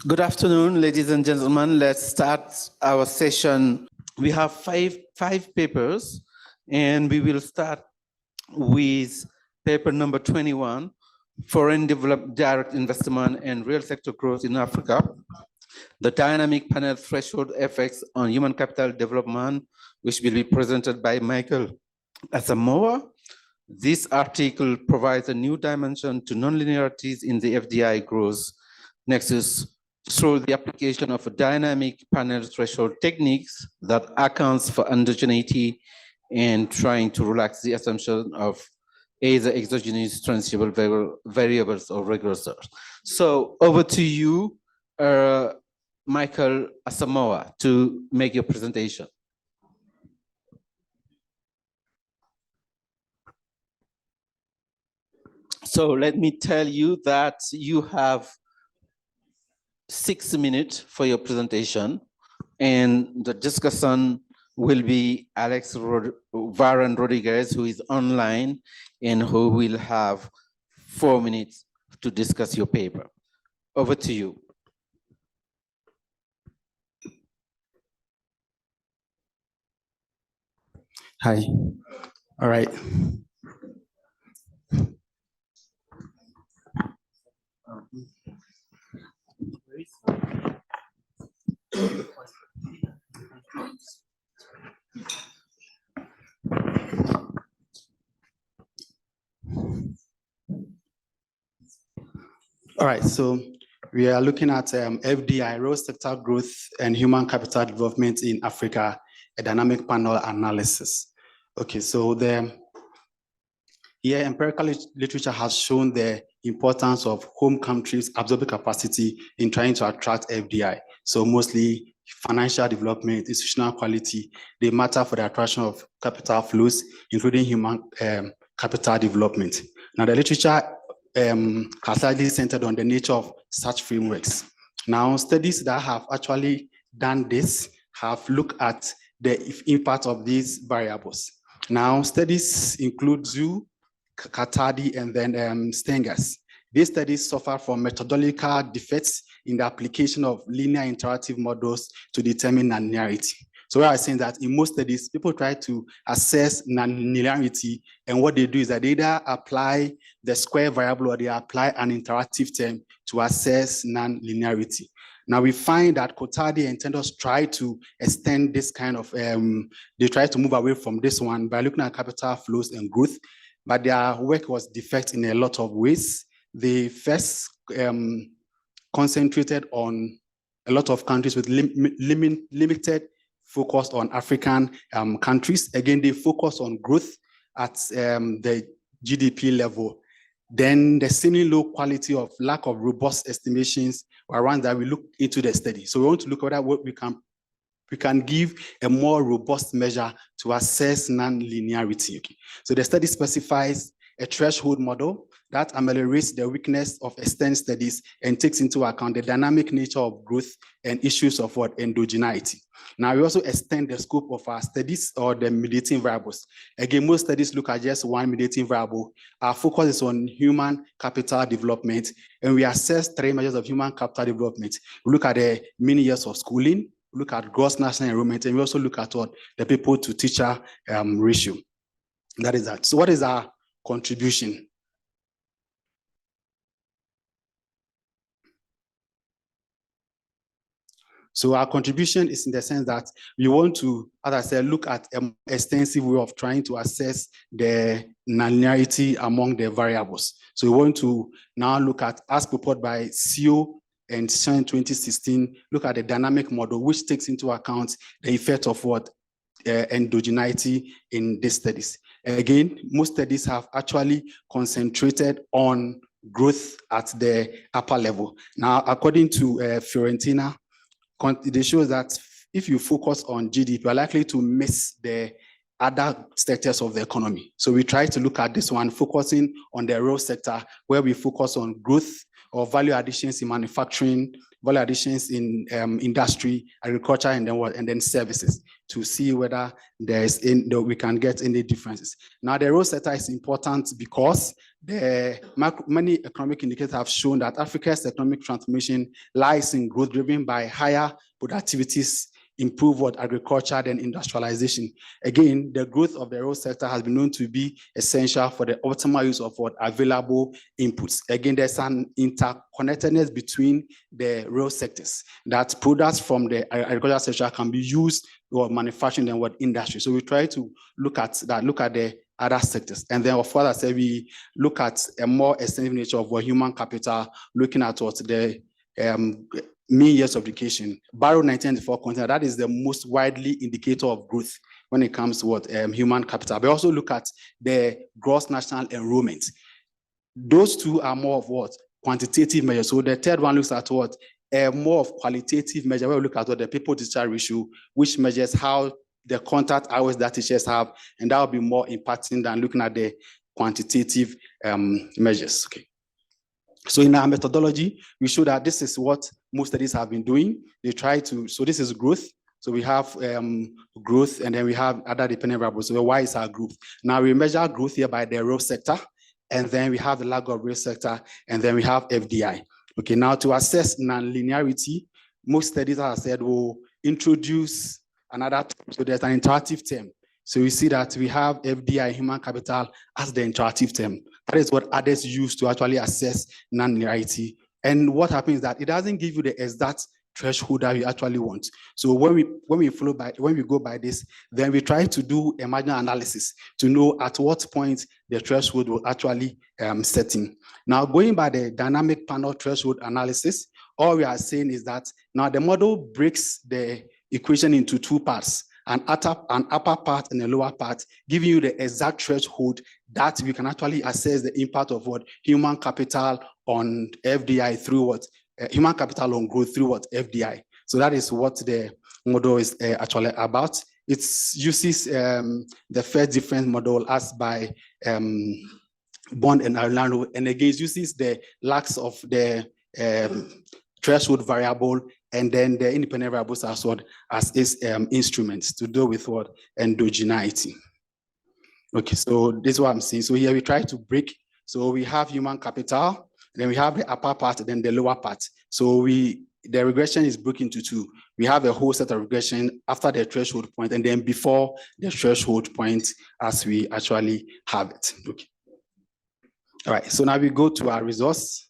Good afternoon, ladies and gentlemen. Let's start our session. We have five papers, and we will start with paper number 21, Foreign Direct Investment and Real Sector Growth in Africa, the Dynamic Panel Threshold Effects on Human Capital Development, which will be presented by Michael Asamoah. This article provides a new dimension to nonlinearities in the FDI growth nexus through the application of a dynamic panel threshold techniques that accounts for endogeneity and trying to relax the assumption of either exogenous transferable variables or regressors. So over to you, Michael Asamoah, to make your presentation. So let me tell you that you have 6 minutes for your presentation, and the discussion will be Alex Varane Rodriguez, who is online and who will have 4 minutes to discuss your paper. Over to you. Hi. All right. All right, so we are looking at FDI, Real Sector Growth and Human Capital Development in Africa, a dynamic panel analysis. Okay, so here empirical literature has shown the importance of home countries' absorbing capacity in trying to attract FDI. So mostly financial development, institutional quality, they matter for the attraction of capital flows, including human capital development. Now the literature has largely centered on the nature of such frameworks. Now studies that have actually done this have looked at the impact of these variables. Now studies include Zhu, Katadi, and then Stengers. These studies suffer from methodological defects in the application of linear interactive models to determine nonlinearity. So what I was saying that in most studies, people try to assess nonlinearity, and what they do is that they either apply the square variable or they apply an interactive term to assess nonlinearity. Now we find that Kotadi and Tendos try to extend this kind of, they try to move away from this one by looking at capital flows and growth, but their work was defect in a lot of ways. They first concentrated on a lot of countries with limited focus on African countries. Again, they focus on growth at the GDP level. Then the semi low quality of lack of robust estimations around that we look into the study. So we want to look at what we can give a more robust measure to assess non-linearity. Okay. So the study specifies a threshold model that ameliorates the weakness of external studies and takes into account the dynamic nature of growth and issues of what endogeneity. Now we also extend the scope of our studies or the mediating variables. Again, most studies look at just one mediating variable. Our focus is on human capital development, and we assess 3 measures of human capital development. We look at the mean years of schooling, look at gross national enrollment, and we also look at what the people to teacher ratio. That is that. So what is our contribution? So our contribution is in the sense that we want to, as I said, look at an extensive way of trying to assess the nonlinearity among the variables. So we want to now look at, as proposed by CO and 2016, look at the dynamic model, which takes into account the effect of what endogeneity in these studies. Again, most studies have actually concentrated on growth at the upper level. Now, according to Fiorentina, they show that if you focus on GDP, you're likely to miss the other sectors of the economy. So we try to look at this one, focusing on the real sector, where we focus on growth or value additions in manufacturing, value additions in industry, agriculture, and then what, and then services, to see whether we can get any differences. Now, the role sector is important because many economic indicators have shown that Africa's economic transformation lies in growth driven by higher productivities, improve what agriculture, then industrialization. Again, the growth of the rural sector has been known to be essential for the optimal use of what available inputs. Again, there's an interconnectedness between the rural sectors, that products from the agricultural sector can be used for manufacturing and what industry. So we try to look at that, look at the other sectors. And then, of course, I say we look at a more extensive nature of what human capital, looking at what the mean years of education. Barrow 1994 content, that is the most widely indicator of growth when it comes to what human capital. But also look at the gross national enrollment. Those two are more of what quantitative measures. So the third one looks at what more of qualitative measure, where we look at what the people-teacher ratio, which measures how the contact hours that teachers have, and that will be more impacting than looking at the quantitative measures. Okay. So in our methodology, we show that this is what most studies have been doing. They try to, so this is growth. So we have growth, and then we have other dependent variables. So why is our growth? Now we measure growth here by the rural sector, and then we have the lag of rural sector, and then we have FDI. Okay, now to assess non-linearity, most studies, as I said, will introduce another term. So there's an interactive term. So we see that we have FDI, human capital, as the interactive term. That is what others use to actually assess non-linearity. And what happens is that it doesn't give you the exact threshold that you actually want. So when we go by this, then we try to do a marginal analysis to know at what point the threshold will actually set in. Now, going by the dynamic panel threshold analysis, all we are saying is that now the model breaks the equation into two parts, an upper part and a lower part, giving you the exact threshold that we can actually assess the impact of what human capital on FDI through what human capital on growth through what FDI. So that is what the model is actually about. It uses the first difference model as by Bond and Arlando, and again it uses the lags of the threshold variable, and then the independent variables as what as its instruments to deal with what endogeneity. Okay, so this is what I'm saying. So here we try to break. So we have human capital, then we have the upper part, then the lower part. So the regression is broken into two. We have a whole set of regression after the threshold point, and then before the threshold point, as we actually have it. Okay. All right. So now we go to our results.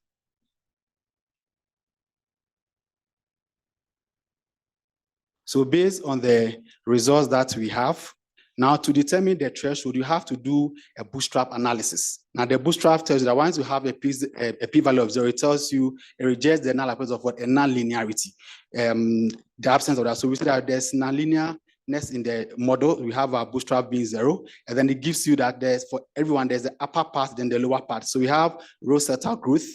So based on the results that we have, now to determine the threshold, you have to do a bootstrap analysis. Now the bootstrap tells you that once you have a p-value of 0, it tells you, it rejects the null hypothesis of what a non-linearity, the absence of that. So we see that there's non-linearness in the model. We have our bootstrap being 0, and then it gives you that there's for everyone, there's the upper part, then the lower part. So we have row sector growth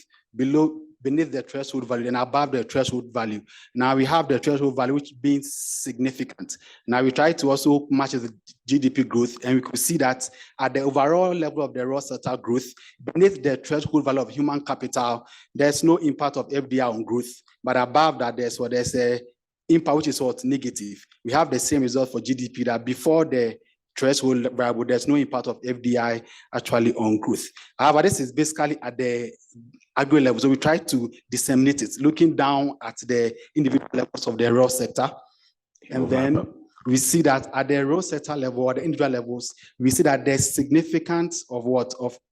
beneath the threshold value and above the threshold value. Now we have the threshold value which being significant. Now we try to also match the GDP growth, and we could see that at the overall level of the raw sector growth, beneath the threshold value of human capital, there's no impact of FDI on growth, but above that there's a impact which is what negative. We have the same result for GDP, that before the threshold variable, there's no impact of FDI actually on growth. However, this is basically at the aggregate level. So we try to disseminate it, looking down at the individual levels of the raw sector. And then we see that at the raw sector level or the individual levels, we see that there's significance of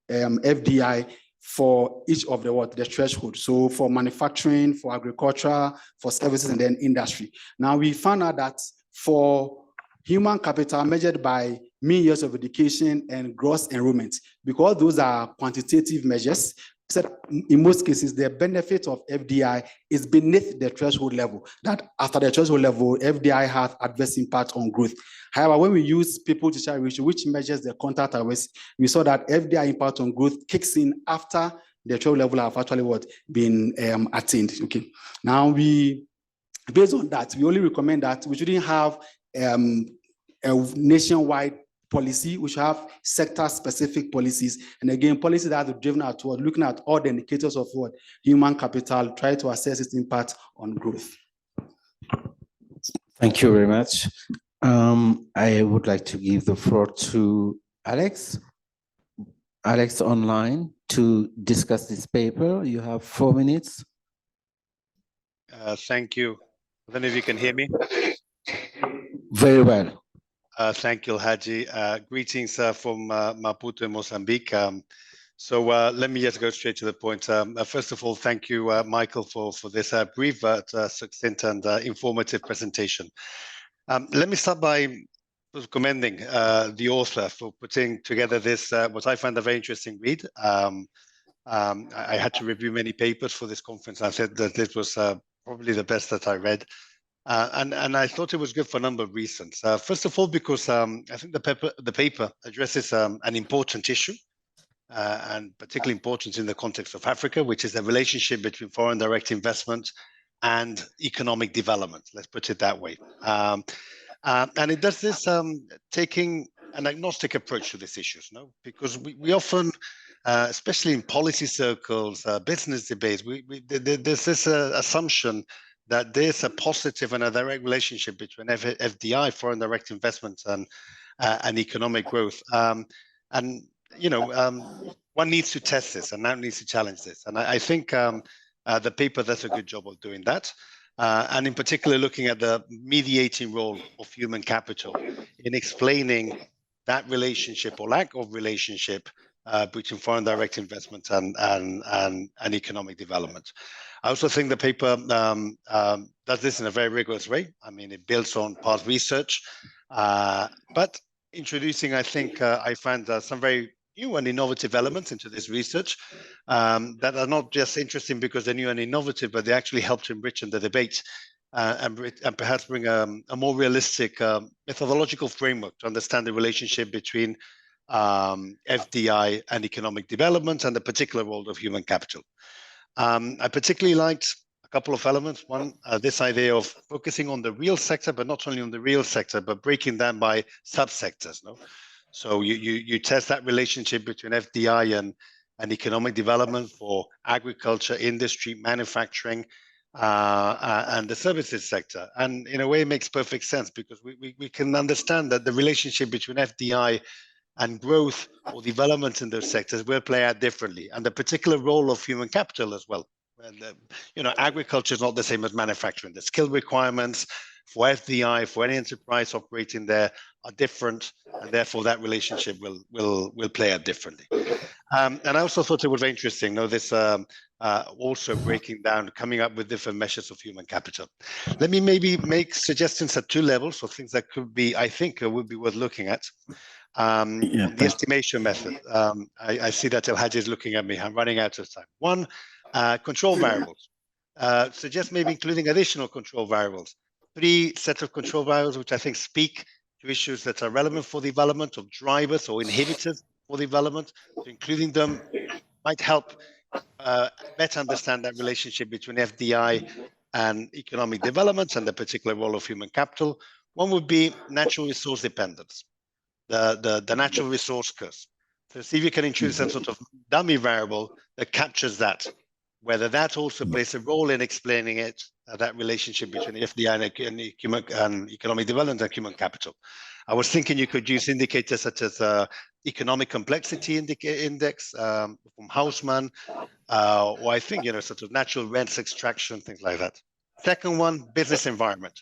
FDI for each of the threshold. So for manufacturing, for agriculture, for services, and then industry. Now we found out that for human capital measured by mean years of education and gross enrollment, because those are quantitative measures, in most cases, the benefit of FDI is beneath the threshold level, that after the threshold level, FDI has adverse impact on growth. However, when we use people-teacher ratio, which measures the contact hours, we saw that FDI impact on growth kicks in after the threshold level have actually been attained. Okay. Now, based on that, we only recommend that we shouldn't have a nationwide policy. We should have sector-specific policies, and again, policies that are driven at what, looking at all the indicators of what human capital, try to assess its impact on growth. Thank you very much. I would like to give the floor to Alex. Alex online to discuss this paper. You have 4 minutes. Thank you. I don't know if you can hear me. Very well. Thank you, Haji. Greetings from Maputo, Mozambique. Let me just go straight to the point. First of all, thank you, Michael, for this brief, succinct and informative presentation. Let me start by commending the author for putting together this, what I find a very interesting read. I had to review many papers for this conference. I said that this was probably the best that I read. And I thought it was good for a number of reasons. First of all, because I think the paper addresses an important issue, and particularly important in the context of Africa, which is the relationship between foreign direct investment and economic development. Let's put it that way. And it does this taking an agnostic approach to these issues, no? Because we often, especially in policy circles, business debates, there's this assumption that there's a positive and a direct relationship between FDI, foreign direct investment, and economic growth. And you know, one needs to test this, and one needs to challenge this. And I think the paper does a good job of doing that. And in particular, looking at the mediating role of human capital in explaining that relationship or lack of relationship between foreign direct investment and economic development. I also think the paper does this in a very rigorous way. I mean, it builds on past research, but introducing, I think, I find some very new and innovative elements into this research that are not just interesting because they're new and innovative, but they actually help to enrich the debate and perhaps bring a more realistic methodological framework to understand the relationship between FDI and economic development and the particular role of human capital. I particularly liked a couple of elements. One, this idea of focusing on the real sector, but not only on the real sector, but breaking down by subsectors. No, so you test that relationship between FDI and economic development for agriculture, industry, manufacturing, and the services sector. And in a way, it makes perfect sense because we can understand that the relationship between FDI and growth or development in those sectors will play out differently, and the particular role of human capital as well. And you know, agriculture is not the same as manufacturing. The skill requirements for FDI, for any enterprise operating there, are different, and therefore that relationship will play out differently. And I also thought it was very interesting, you know, this also breaking down, coming up with different measures of human capital. Let me maybe make suggestions at 2 levels for things that could be, I think, would be worth looking at. The estimation method. I see that El Hadji is looking at me. I'm running out of time. 1, control variables. Suggest maybe including additional control variables. 3 sets of control variables, which I think speak to issues that are relevant for development, of drivers or inhibitors for development. So including them might help better understand that relationship between FDI and economic development and the particular role of human capital. One would be natural resource dependence, the natural resource curse. So see if you can introduce some sort of dummy variable that captures that, whether that also plays a role in explaining it, that relationship between FDI and economic development and human capital. I was thinking you could use indicators such as economic complexity index from Hausmann, or I think, you know, sort of natural rents extraction, things like that. Second one, business environment.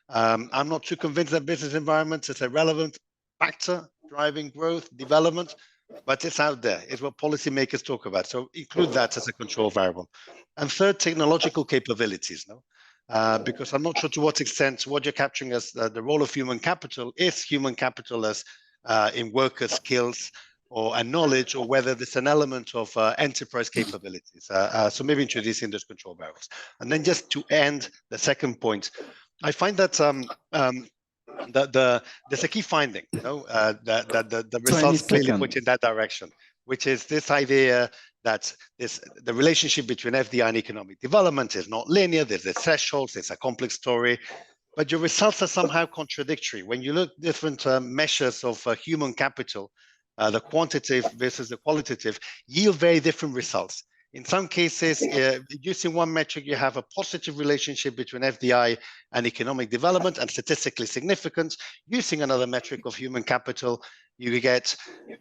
I'm not too convinced that business environment is a relevant factor driving growth, development, but it's out there. It's what policymakers talk about. So include that as a control variable. And third, technological capabilities. No, because I'm not sure to what extent what you're capturing as the role of human capital is human capital as in worker skills or knowledge, or whether there's an element of enterprise capabilities. So maybe introducing those control variables. And then just to end the second point, I find that there's a key finding, you know, that the results clearly point in that direction, which is this idea that the relationship between FDI and economic development is not linear. There's a threshold. It's a complex story. but your results are somehow contradictory. When you look at different measures of human capital, the quantitative versus the qualitative, yield very different results. In some cases, using one metric, you have a positive relationship between FDI and economic development and statistically significant. Using another metric of human capital, you get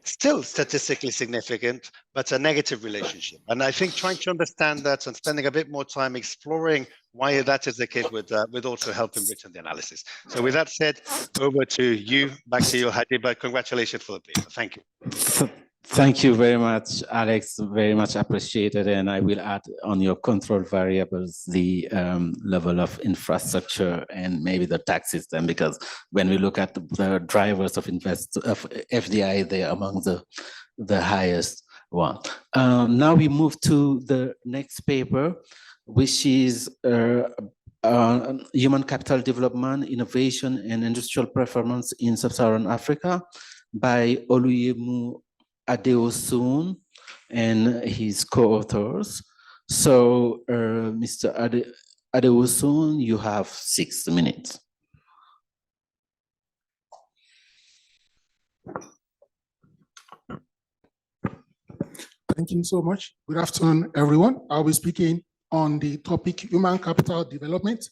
still statistically significant, but a negative relationship. And I think trying to understand that and spending a bit more time exploring why that is the case would also help enrich the analysis. So with that said, over to you, back to you, Hadi, but congratulations for the paper. Thank you. Thank you very much, Alex. Very much appreciated. And I will add on your control variables the level of infrastructure and maybe the tax system, because when we look at the drivers of FDI, they are among the highest one. Now we move to the next paper, which is Human Capital Development, Innovation and Industrial Performance in Sub-Saharan Africa by Oluyemu Adeosun and his co-authors. So, Mr. Adeosun, you have 6 minutes. Thank you so much. Good afternoon, everyone. I'll be speaking on the topic Human Capital Development,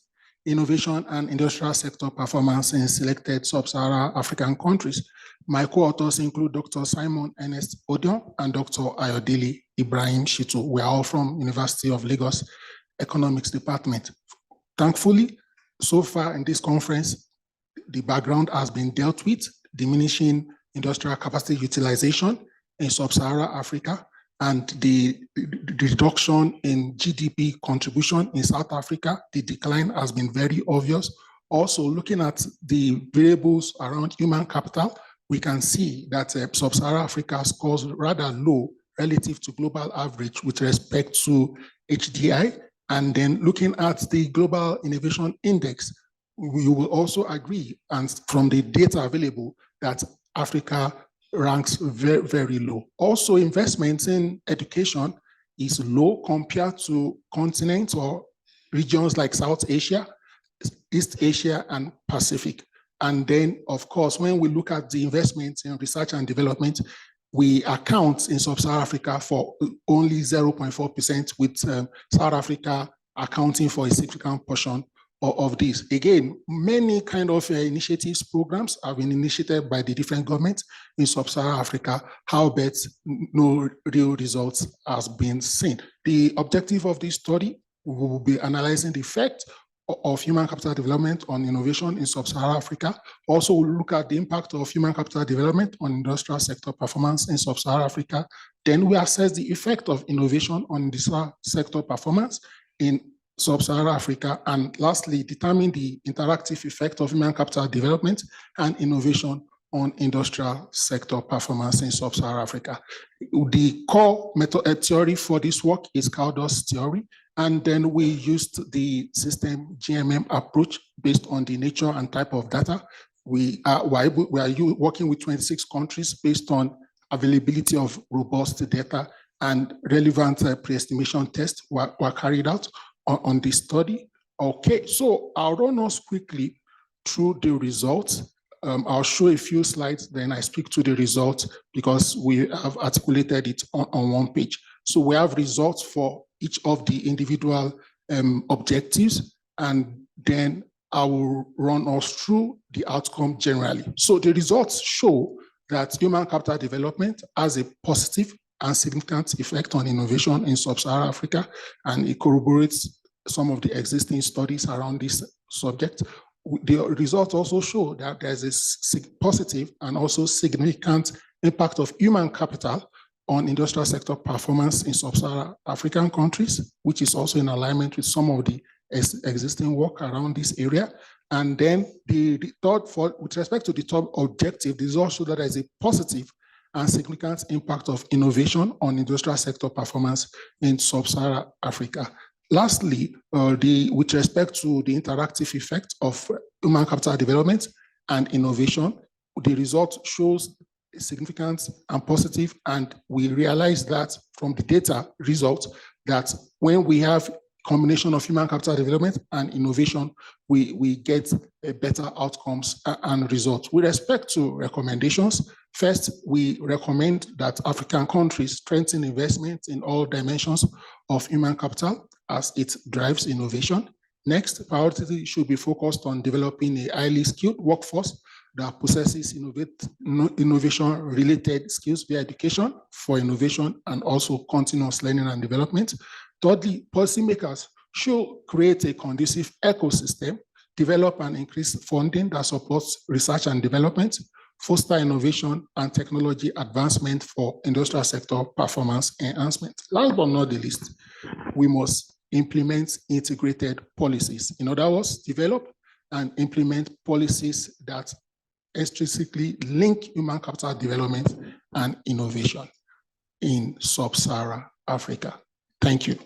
Innovation and Industrial Sector Performance in Selected Sub-Saharan African Countries. My co-authors include Dr. Simon Ernest Odion and Dr. Ayodele Ibrahim Shitu. We are all from University of Lagos Economics Department. Thankfully, so far in this conference, the background has been dealt with, diminishing industrial capacity utilization in Sub-Saharan Africa and the reduction in GDP contribution in South Africa. The decline has been very obvious. Also, looking at the variables around human capital, we can see that Sub-Saharan Africa scores rather low relative to global average with respect to HDI. And then looking at the Global Innovation Index, we will also agree, and from the data available, that Africa ranks very, very low. Also, investments in education is low compared to continents or regions like South Asia, East Asia, and Pacific. And then, of course, when we look at the investments in research and development, we account in Sub-Saharan Africa for only 0.4%, with South Africa accounting for a significant portion of this. Again, many kind of initiatives, programs have been initiated by the different governments in Sub-Saharan Africa. However, no real results has been seen. The objective of this study will be analyzing the effect of human capital development on innovation in Sub-Saharan Africa. Also, we'll look at the impact of human capital development on industrial sector performance in Sub-Saharan Africa. Then we assess the effect of innovation on industrial sector performance in Sub-Saharan Africa. And lastly, determine the interactive effect of human capital development and innovation on industrial sector performance in Sub-Saharan Africa. The core method theory for this work is Caldus theory. And then we used the system GMM approach based on the nature and type of data. We are working with 26 countries based on availability of robust data, and relevant pre-estimation tests were carried out on this study. Okay, so I'll run us quickly through the results. I'll show a few slides, then I speak to the results because we have articulated it on one page. So we have results for each of the individual objectives, and then I will run us through the outcome generally. So the results show that human capital development has a positive and significant effect on innovation in Sub-Saharan Africa, and it corroborates some of the existing studies around this subject. The results also show that there's a positive and also significant impact of human capital on industrial sector performance in Sub-Saharan African countries, which is also in alignment with some of the existing work around this area. And then the third, with respect to the third objective, this also that there is a positive and significant impact of innovation on industrial sector performance in Sub-Saharan Africa. Lastly, with respect to the interactive effect of human capital development and innovation, the result shows significant and positive, and we realize that from the data results that when we have combination of human capital development and innovation, we get better outcomes and results. With respect to recommendations, first, we recommend that African countries strengthen investment in all dimensions of human capital as it drives innovation. Next, priority should be focused on developing a highly skilled workforce that possesses innovation-related skills via education for innovation and also continuous learning and development. Thirdly, policymakers should create a conducive ecosystem, develop and increase funding that supports research and development, foster innovation and technology advancement for industrial sector performance enhancement. Last but not the least, we must implement integrated policies. In other words, develop and implement policies that intrinsically link human capital development and innovation in sub-Saharan Africa. Thank you.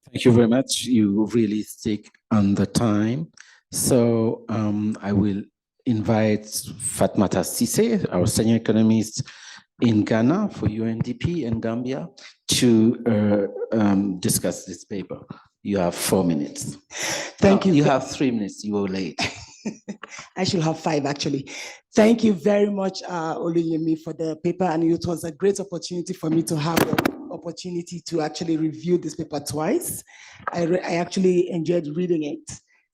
Thank you very much. You really stick on the time. So I will invite Fatmata Sise, our senior economist in Ghana for UNDP and Gambia, to discuss this paper. You have 4 minutes. Thank you. You have 3 minutes. You were late. I should have 5, actually. Thank you very much, Oluyemi, for the paper. And it was a great opportunity for me to have the opportunity to actually review this paper twice. I actually enjoyed reading it,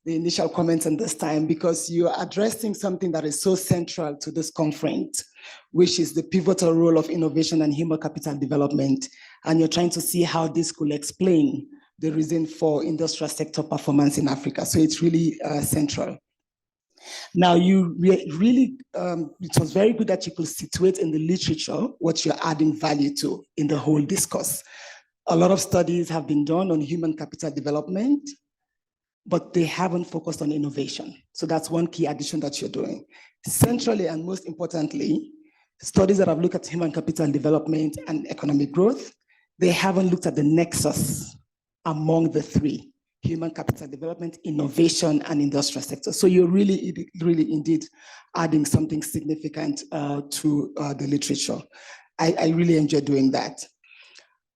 the initial comments on this time, because you're addressing something that is so central to this conference, which is the pivotal role of innovation and human capital development. And you're trying to see how this could explain the reason for industrial sector performance in Africa. So it's really central. Now, you really, it was very good that you could situate in the literature what you're adding value to in the whole discourse. A lot of studies have been done on human capital development, but they haven't focused on innovation. So that's one key addition that you're doing. Centrally, and most importantly, studies that have looked at human capital development and economic growth, they haven't looked at the nexus among the three: human capital development, innovation, and industrial sector. So you're really indeed adding something significant to the literature. I really enjoy doing that.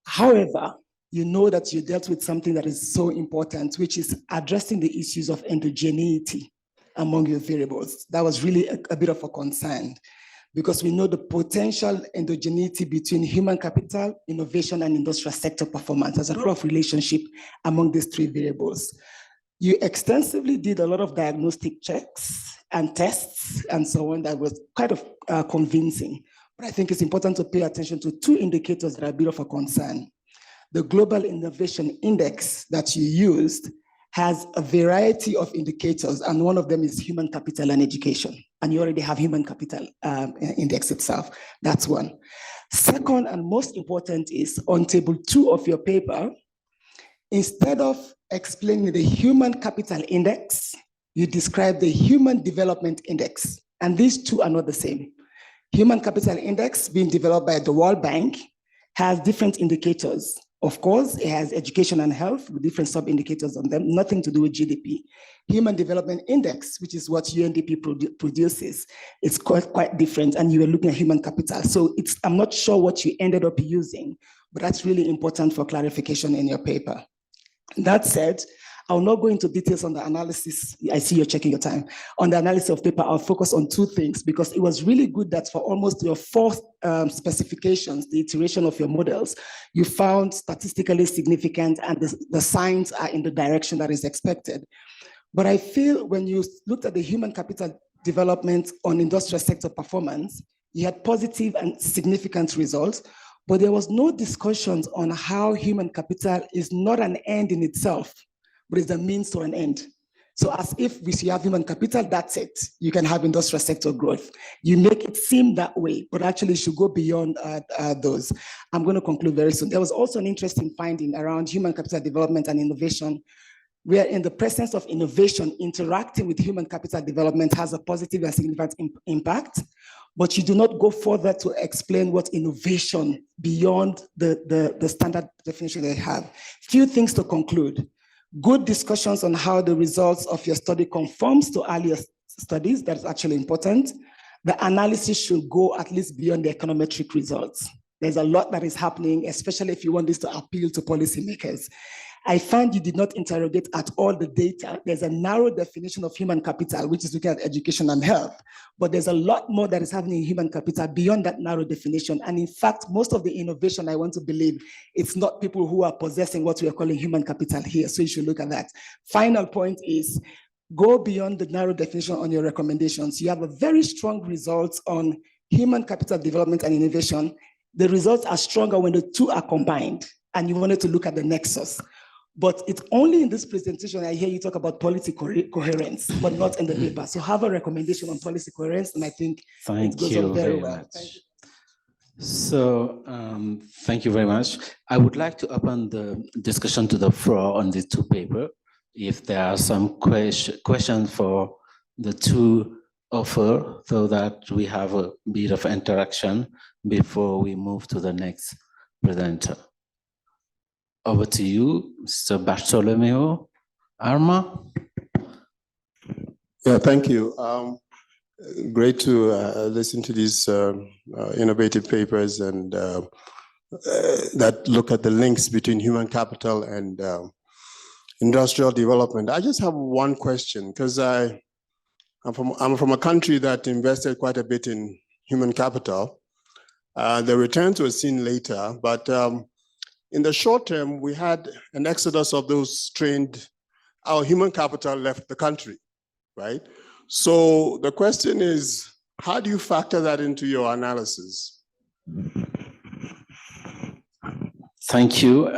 However, you know that you dealt with something that is so important, which is addressing the issues of endogeneity among your variables. That was really a bit of a concern, because we know the potential endogeneity between human capital, innovation, and industrial sector performance. There's a lot of relationship among these three variables. You extensively did a lot of diagnostic checks and tests and so on that was kind of convincing. But I think it's important to pay attention to two indicators that are a bit of a concern. The Global Innovation Index that you used has a variety of indicators, and one of them is human capital and education. And you already have human capital index itself. That's one. Second, and most important, is on table 2 of your paper, instead of explaining the human capital index, you describe the human development index. And these two are not the same. Human capital index, being developed by the World Bank, has different indicators. Of course, it has education and health with different sub-indicators on them, nothing to do with GDP. Human Development Index, which is what UNDP produces, it's quite different, and you were looking at human capital. So I'm not sure what you ended up using, but that's really important for clarification in your paper. That said, I'll not go into details on the analysis. I see you're checking your time. On the analysis of paper, I'll focus on 2 things, because it was really good that for almost your 4 specifications, the iteration of your models, you found statistically significant, and the signs are in the direction that is expected. But I feel when you looked at the human capital development on industrial sector performance, you had positive and significant results, but there was no discussions on how human capital is not an end in itself, but it's a means to an end. So as if we should have human capital, that's it. You can have industrial sector growth. You make it seem that way, but actually it should go beyond those. I'm going to conclude very soon. There was also an interesting finding around human capital development and innovation, where in the presence of innovation, interacting with human capital development has a positive and significant impact, but you do not go further to explain what innovation beyond the standard definition they have. Few things to conclude. Good discussions on how the results of your study conforms to earlier studies. That's actually important. the analysis should go at least beyond the econometric results. There's a lot that is happening, especially if you want this to appeal to policymakers. I find you did not interrogate at all the data. There's a narrow definition of human capital, which is looking at education and health, but there's a lot more that is happening in human capital beyond that narrow definition. And in fact, most of the innovation, I want to believe, it's not people who are possessing what we are calling human capital here. So you should look at that. Final point is, go beyond the narrow definition on your recommendations. You have a very strong results on human capital development and innovation. The results are stronger when the two are combined, and you wanted to look at the nexus. But it's only in this presentation I hear you talk about policy coherence, but not in the paper. So have a recommendation on policy coherence, and I think it goes on very well. Thank you. So thank you very much. I would like to open the discussion to the floor on these two papers. If there are some questions for the two offer, so that we have a bit of interaction before we move to the next presenter. Over to you, Mr. Bartolomeo Arma. Yeah, thank you. Great to listen to these innovative papers and that look at the links between human capital and industrial development. I just have one question, because I'm from a country that invested quite a bit in human capital. The returns were seen later, but in the short term, we had an exodus of those trained. Our human capital left the country, right? So the question is, how do you factor that into your analysis? Thank you.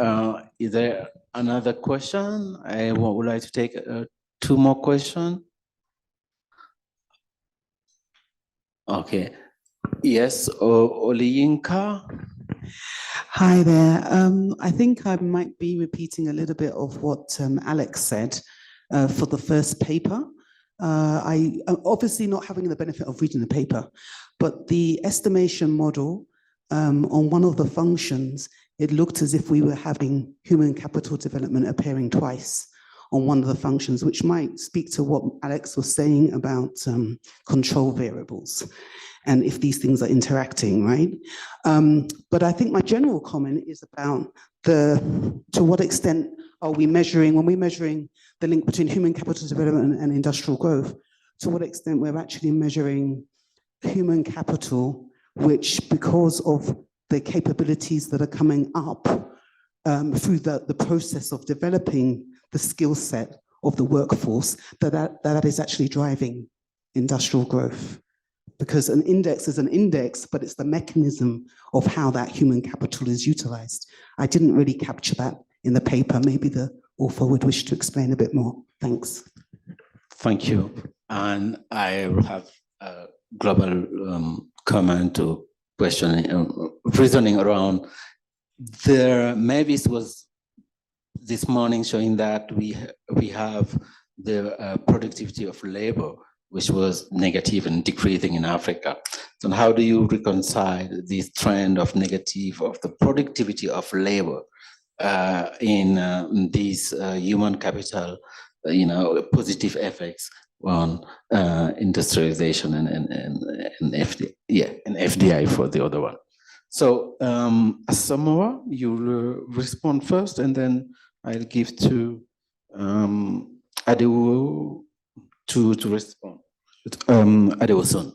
Is there another question? I would like to take two more questions. Okay. Yes, Oliyinka. Hi there. I think I might be repeating a little bit of what Alex said for the first paper. I am obviously not having the benefit of reading the paper, but the estimation model on one of the functions, it looked as if we were having human capital development appearing twice on one of the functions, which might speak to what Alex was saying about control variables and if these things are interacting, right? But I think my general comment is about to what extent are we measuring, when we're measuring the link between human capital development and industrial growth, to what extent we're actually measuring human capital, which because of the capabilities that are coming up through the process of developing the skill set of the workforce, that is actually driving industrial growth. Because an index is an index, but it's the mechanism of how that human capital is utilized. I didn't really capture that in the paper. Maybe the author would wish to explain a bit more. Thanks. Thank you. And I have a global comment to questioning, reasoning around there. Mavis was this morning showing that we have the productivity of labor, which was negative and decreasing in Africa. So how do you reconcile this trend of negative of the productivity of labor in these human capital, positive effects on industrialization and FDI, and FDI for the other one. So Asamoah, you'll respond first, and then I'll give to Adewo to respond. Adewo-san.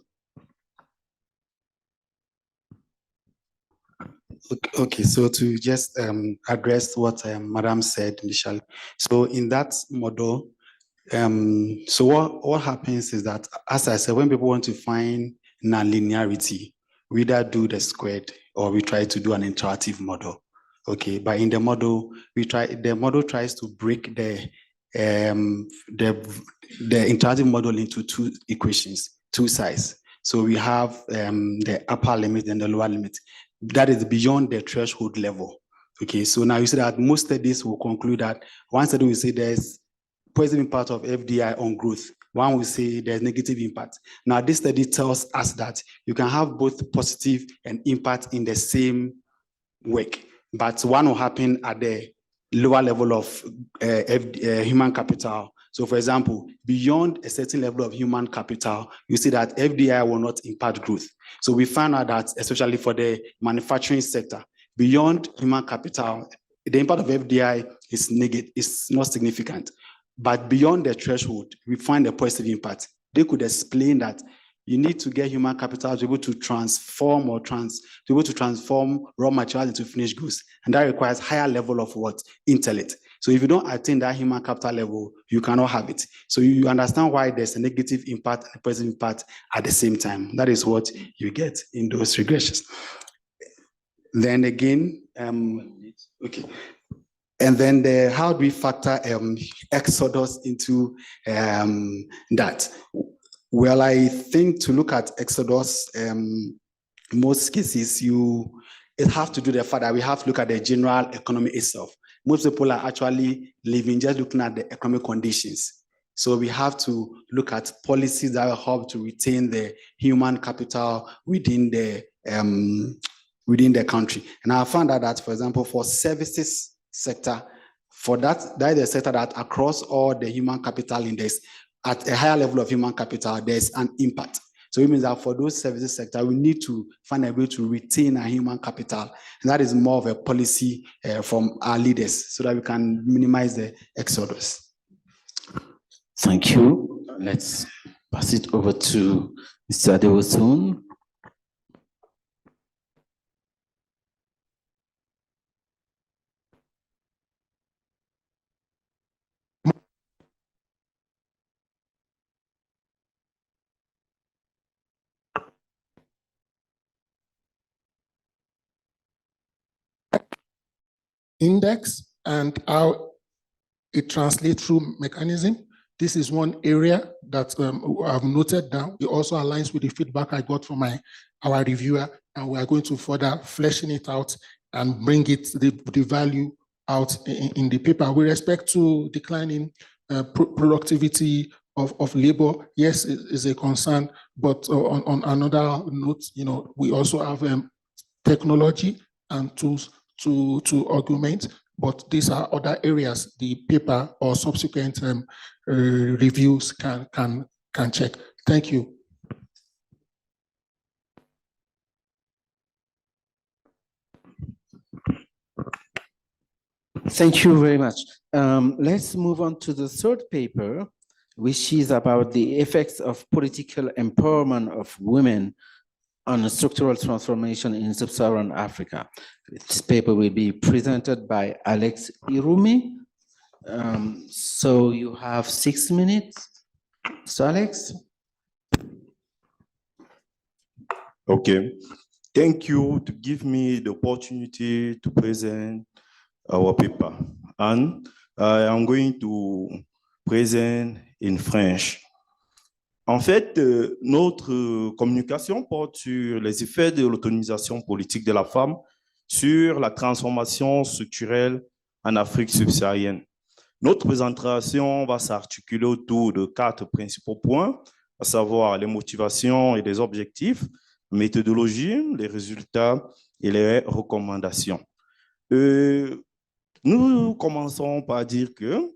Okay, so to just address what Madam said initially. So in that model, so what happens is that, as I said, when people want to find nonlinearity, we either do the squared or we try to do an interactive model. Okay, but in the model, the model tries to break the interactive model into two equations, two sides. So we have the upper limit and the lower limit. That is beyond the threshold level. Okay, so now you see that most studies will conclude that one study will say there's positive impact of FDI on growth. One will say there's negative impact. Now this study tells us that you can have both positive and impact in the same work, but one will happen at the lower level of human capital So for example, beyond a certain level of human capital, you see that FDI will not impact growth. So we found out that, especially for the manufacturing sector, beyond human capital, the impact of FDI is negative, is not significant. But beyond the threshold, we find a positive impact. They could explain that you need to get human capital to be able to transform raw materials into finished goods. And that requires higher level of what? Intellect. So if you don't attain that human capital level, you cannot have it. So you understand why there's a negative impact and a positive impact at the same time. That is what you get in those regressions. Then again, okay. And then how do we factor exodus into that? Well, I think to look at exodus, in most cases, it has to do with the fact that we have to look at the general economy itself. Most people are actually living just looking at the economic conditions. So we have to look at policies that will help to retain the human capital within the country. And I found out that, for example, for services sector, for that is a sector that across all the human capital index, at a higher level of human capital, there's an impact. So it means that for those services sector, we need to find a way to retain our human capital. And that is more of a policy from our leaders so that we can minimize the exodus. Thank you. Let's pass it over to Mr. Adewosun. Index and how it translates through mechanism. This is one area that I've noted down. It also aligns with the feedback I got from our reviewer, and we are going to further fleshing it out and bring it the value out in the paper. With respect to declining productivity of labor, yes, it is a concern, but on another note, we also have technology and tools to augment, but these are other areas the paper or subsequent reviews can check. Thank you. Thank you very much. Let's move on to the third paper, which is about the effects of political empowerment of women on structural transformation in sub-Saharan Africa. This paper will be presented by Alex Irumi. So you have 6 minutes. So Alex? Okay. Thank you to give me the opportunity to present our paper. And I am going to present in French. En fait, notre communication porte sur les effets de l'autonomisation politique de la femme sur la transformation structurelle en Afrique subsaharienne. Notre présentation va s'articuler autour de 4 principaux points, à savoir les motivations et les objectifs, méthodologie, les résultats et les recommandations. Nous commençons par dire que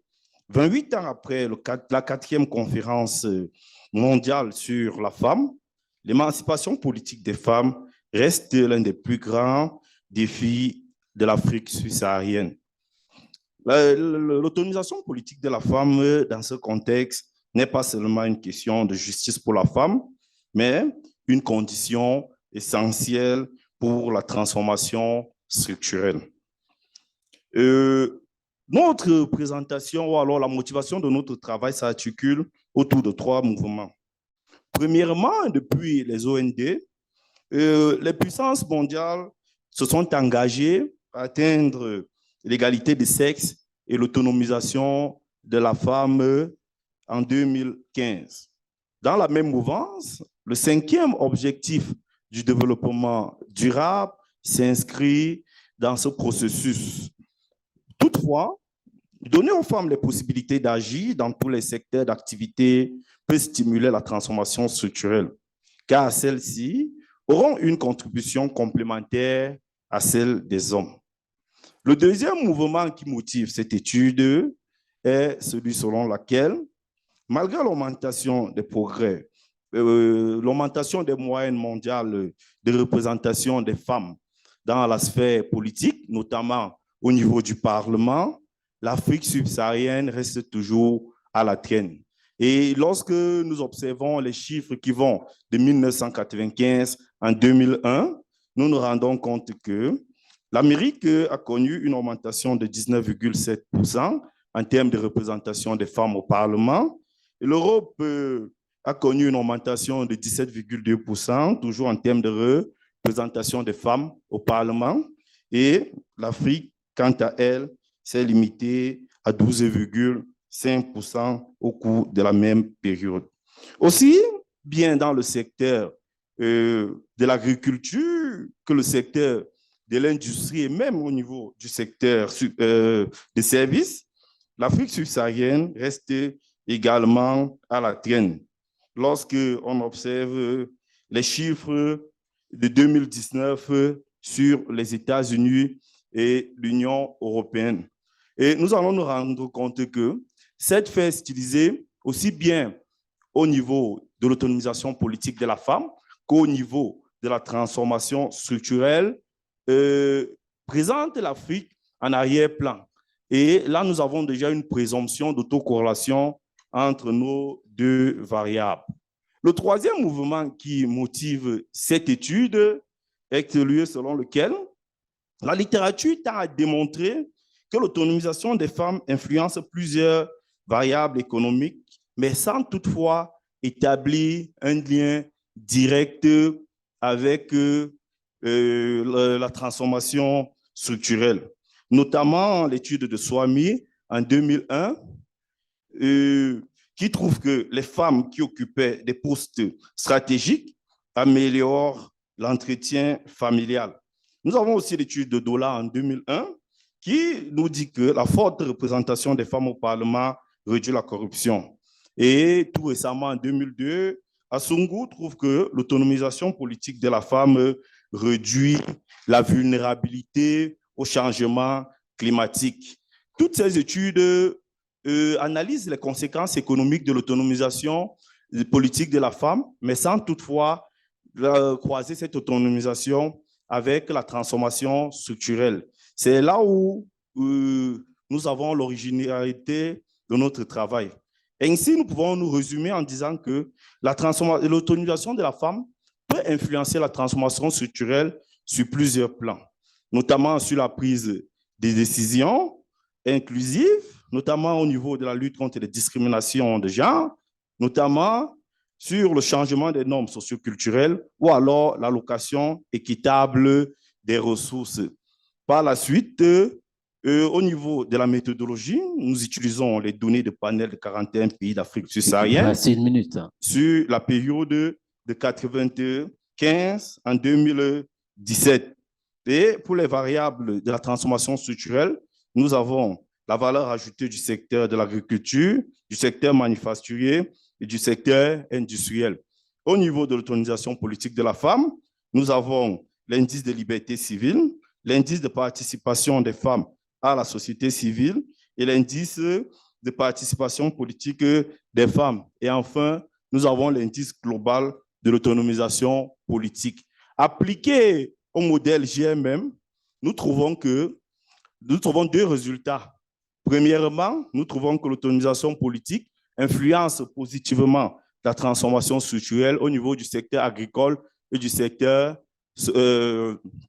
28 ans après la 4e conférence mondiale sur la femme, l'émancipation politique des femmes reste l'un des plus grands défis de l'Afrique subsaharienne. L'autonomisation politique de la femme dans ce contexte n'est pas seulement une question de justice pour la femme, mais une condition essentielle pour la transformation structurelle. Notre présentation, ou alors la motivation de notre travail s'articule autour de 3 mouvements. Premièrement, depuis les OND, les puissances mondiales se sont engagées à atteindre l'égalité des sexes et l'autonomisation de la femme en 2015. Dans la même mouvance, le 5e objectif du développement durable s'inscrit dans ce processus. Toutefois, donner aux femmes les possibilités d'agir dans tous les secteurs d'activité peut stimuler la transformation structurelle, car celles-ci auront une contribution complémentaire à celle des hommes. Le deuxième mouvement qui motive cette étude est celui selon lequel Malgré l'augmentation des progrès, l'augmentation des moyennes mondiales de représentation des femmes dans la sphère politique, notamment au niveau du Parlement, l'Afrique subsaharienne reste toujours à la traîne. Et lorsque nous observons les chiffres qui vont de 1995 en 2001, nous nous rendons compte que l'Amérique a connu une augmentation de 19,7% en termes de représentation des femmes au Parlement. Et l'Europe a connu une augmentation de 17,2%, toujours en termes de représentation des femmes au Parlement. Et l'Afrique, quant à elle, s'est limitée à 12,5% au cours de la même période. Aussi, bien dans le secteur de l'agriculture que le secteur de l'industrie et même au niveau du secteur des services, l'Afrique subsaharienne reste également à la traîne. Lorsqu'on observe les chiffres de 2019 sur les États-Unis et l'Union européenne. Et nous allons nous rendre compte que cette fait stylisée, aussi bien au niveau de l'autonomisation politique de la femme qu'au niveau de la transformation structurelle, présente l'Afrique en arrière-plan. Et là, nous avons déjà une présomption d'autocorrélation entre nos deux variables. Le troisième mouvement qui motive cette étude est celui selon lequel la littérature tend à démontrer que l'autonomisation des femmes influence plusieurs variables économiques, mais sans toutefois établir un lien direct avec la transformation structurelle. Notamment l'étude de Swamy en 2001, qui trouve que les femmes qui occupaient des postes stratégiques améliorent l'entretien familial. Nous avons aussi l'étude de Dola en 2001 qui nous dit que la forte représentation des femmes au Parlement réduit la corruption. Et tout récemment, en 2002, Asungu trouve que l'autonomisation politique de la femme réduit la vulnérabilité au changement climatique. Toutes ces études analysent les conséquences économiques de l'autonomisation politique de la femme, mais sans toutefois croiser cette autonomisation avec la transformation structurelle. C'est là où nous avons l'originalité de notre travail. Ainsi, nous pouvons nous résumer en disant que l'autonomisation de la femme peut influencer la transformation structurelle sur plusieurs plans, notamment sur la prise des décisions inclusives, notamment au niveau de la lutte contre les discriminations de genre, notamment sur le changement des normes socioculturelles ou alors l'allocation équitable des ressources. Par la suite, au niveau de la méthodologie, nous utilisons les données de panel de 41 pays d'Afrique subsaharienne sur la période de 1995 en 2017. Et pour les variables de la transformation structurelle, nous avons la valeur ajoutée du secteur de l'agriculture, du secteur manufacturier et du secteur industriel. Au niveau de l'autonomisation politique de la femme, nous avons l'indice de liberté civile, l'indice de participation des femmes à la société civile et l'indice de participation politique des femmes. Et enfin, nous avons l'indice global de l'autonomisation politique. Appliqué au modèle GMM, nous trouvons deux résultats. Premièrement, nous trouvons que l'autonomisation politique influence positivement la transformation structurelle au niveau du secteur agricole et du secteur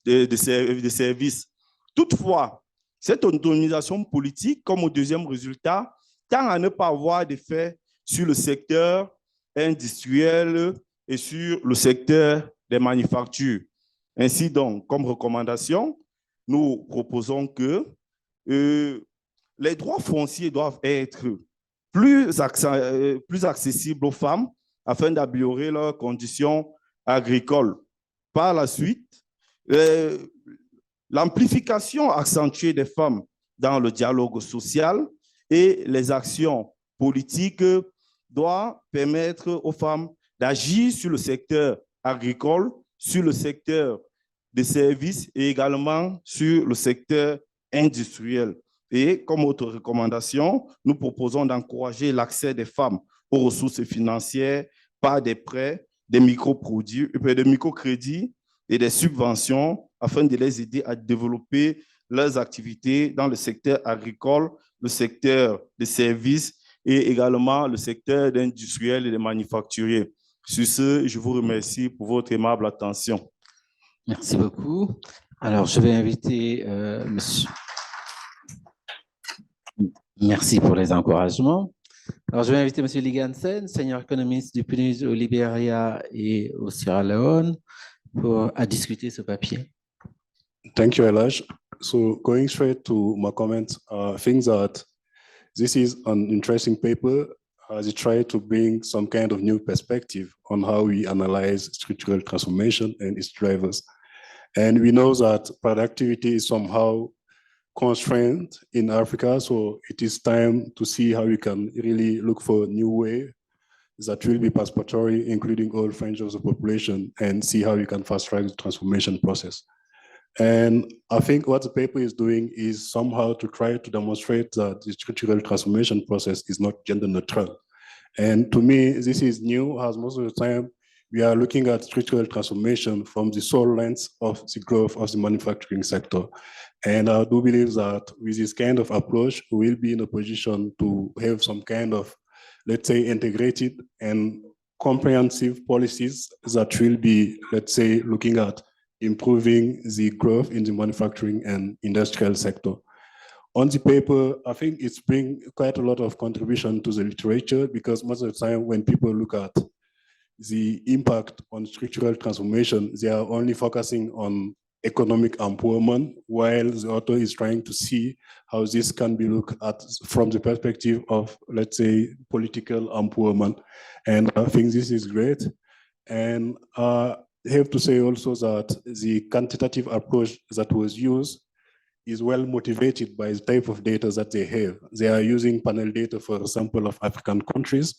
des services. Toutefois, cette autonomisation politique, comme au deuxième résultat, tend à ne pas avoir d'effet sur le secteur industriel et sur le secteur des manufactures. Ainsi donc, comme recommandation, nous proposons que les droits fonciers doivent être plus accessibles aux femmes afin d'améliorer leurs conditions agricoles. Par la suite, l'amplification accentuée des femmes dans le dialogue social et les actions politiques doit permettre aux femmes d'agir sur le secteur agricole, sur le secteur des services et également sur le secteur industriel. Et comme autre recommandation, nous proposons d'encourager l'accès des femmes aux ressources financières par des prêts, des microcrédits et des subventions afin de les aider à développer leurs activités dans le secteur agricole, le secteur des services et également le secteur industriel et des manufacturiers. Sur ce, je vous remercie pour votre aimable attention. Merci beaucoup. Alors, je vais inviter monsieur. Merci pour les encouragements. Alors, je vais inviter monsieur Ligansen, senior économiste du PNUD au Libéria et au Sierra Leone, à discuter ce papier. Thank you, Elijah. So going straight to my comments, I think that this is an interesting paper as it tries to bring some kind of new perspective on how we analyze structural transformation and its drivers. And we know that productivity is somehow constrained in Africa, so it is time to see how we can really look for a new way that will be participatory, including all fringes of the population, and see how we can fast track the transformation process. And I think what the paper is doing is somehow to try to demonstrate that the structural transformation process is not gender neutral. And to me, this is new, as most of the time we are looking at structural transformation from the sole lens of the growth of the manufacturing sector. And I do believe that with this kind of approach, we'll be in a position to have some kind of, let's say, integrated and comprehensive policies that will be, let's say, looking at improving the growth in the manufacturing and industrial sector. On the paper, I think it's bring quite a lot of contribution to the literature, because most of the time when people look at the impact on structural transformation, they are only focusing on economic empowerment, while the author is trying to see how this can be looked at from the perspective of, let's say, political empowerment. And I think this is great. And I have to say also that the quantitative approach that was used is well motivated by the type of data that they have. They are using panel data for a sample of African countries,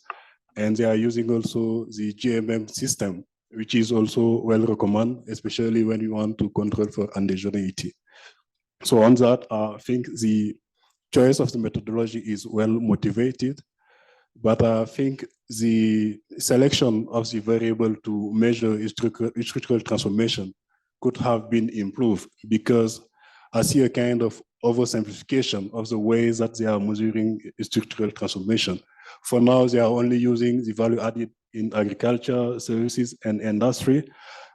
and they are using also the GMM system, which is also well recommended, especially when you want to control for indigeneity. So on that, I think the choice of the methodology is well motivated, but I think the selection of the variable to measure structural transformation could have been improved, because I see a kind of oversimplification of the ways that they are measuring structural transformation. For now, they are only using the value added in agriculture, services, and industry.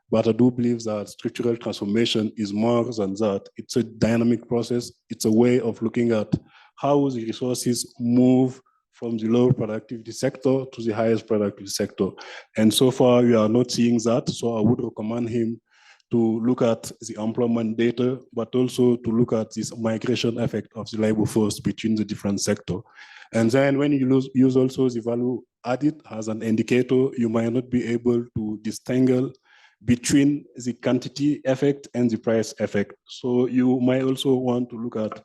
But I do believe that structural transformation is more than that. It's a dynamic process. It's a way of looking at how the resources move from the low productivity sector to the highest productivity sector. And so far, we are not seeing that. So I would recommend him to look at the employment data, but also to look at this migration effect of the labor force between the different sectors. And then when you use also the value added as an indicator, you might not be able to distinguish between the quantity effect and the price effect. So you might also want to look at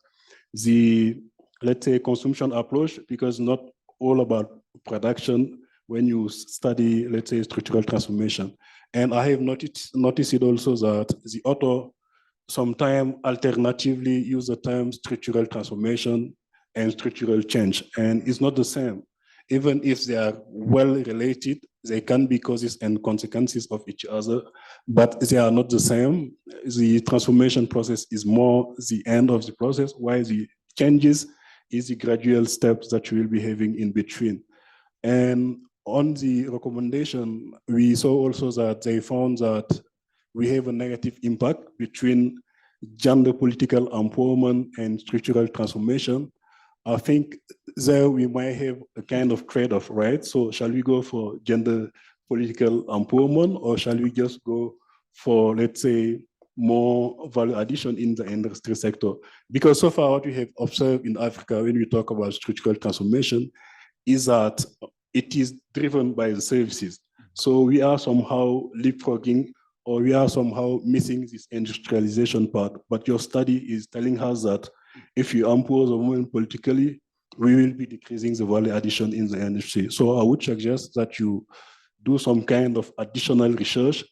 the, let's say, consumption approach, because not all about production when you study, let's say, structural transformation. And I have noticed it also that the author sometimes alternatively use the term structural transformation and structural change, and it's not the same. Even if they are well related, they can be causes and consequences of each other, but they are not the same. The transformation process is more the end of the process, while the changes is the gradual steps that you will be having in between. And on the recommendation, we saw also that they found that we have a negative impact between gender political empowerment and structural transformation. I think there we might have a kind of trade-off, right? So shall we go for gender political empowerment, or shall we just go for, let's say, more value addition in the industry sector? Because so far what we have observed in Africa when we talk about structural transformation is that it is driven by the services. So we are somehow leapfrogging, or we are somehow missing this industrialization part. But your study is telling us that if you empower the women politically, we will be decreasing the value addition in the industry. So I would suggest that you do some kind of additional research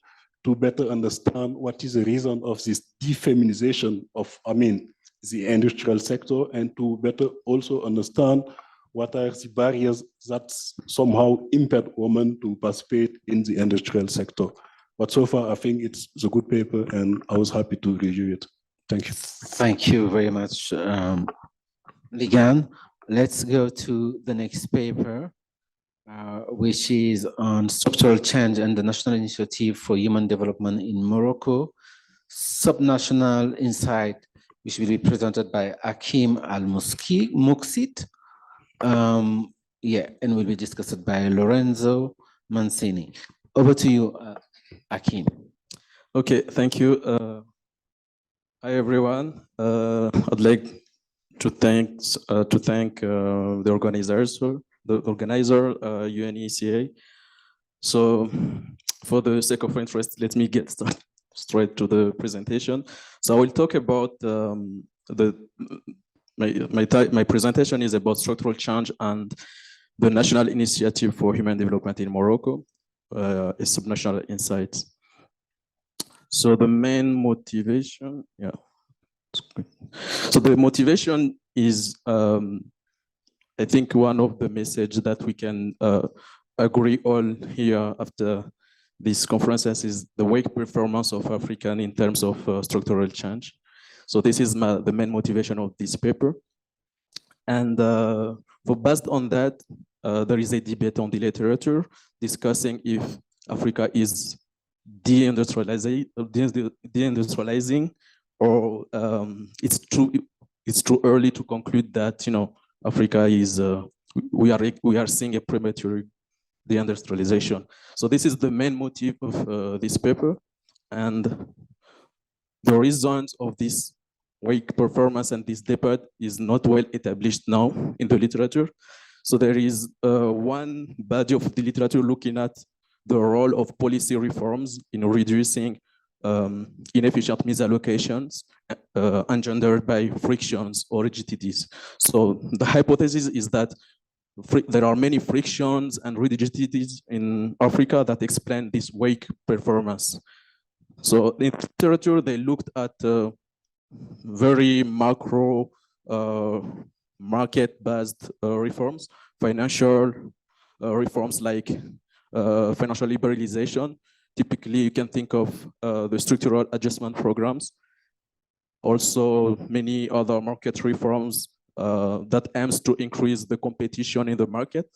to better understand what is the reason of this defeminization of, the industrial sector, and to better also understand what are the barriers that somehow impede women to participate in the industrial sector. But so far, I think it's a good paper and I was happy to review it. Thank you. Thank you very much, Ligan. Let's go to the next paper, which is on structural change and the National Initiative for Human Development in Morocco, subnational insight, which will be presented by Hakim Al-Muqsit. Yeah, and will be discussed by Lorenzo Mancini. Over to you, Hakim. Okay, thank you. Hi everyone. I'd like to thank the organizers, UNECA. So, for the sake of interest, let me get started straight to the presentation. So I will talk about my presentation is about structural change and the National Initiative for Human Development in Morocco, a subnational insight. So the main motivation, yeah. So the motivation is, I think, one of the messages that we can agree all here after these conferences is the weak performance of Africa in terms of structural change. So this is the main motivation of this paper. And based on that, there is a debate on the literature discussing if Africa is deindustrializing or it's too early to conclude that, you know, Africa is, we are seeing a premature deindustrialization. So this is the main motive of this paper. And the reasons of this weak performance and this debate is not well established now in the literature. So there is one body of the literature looking at the role of policy reforms in reducing inefficient misallocations engendered by frictions or rigidities. So the hypothesis is that there are many frictions and rigidities in Africa that explain this weak performance. So in literature, they looked at very macro market-based reforms, financial reforms like financial liberalization. Typically, you can think of the structural adjustment programs. Also, many other market reforms that aims to increase the competition in the market,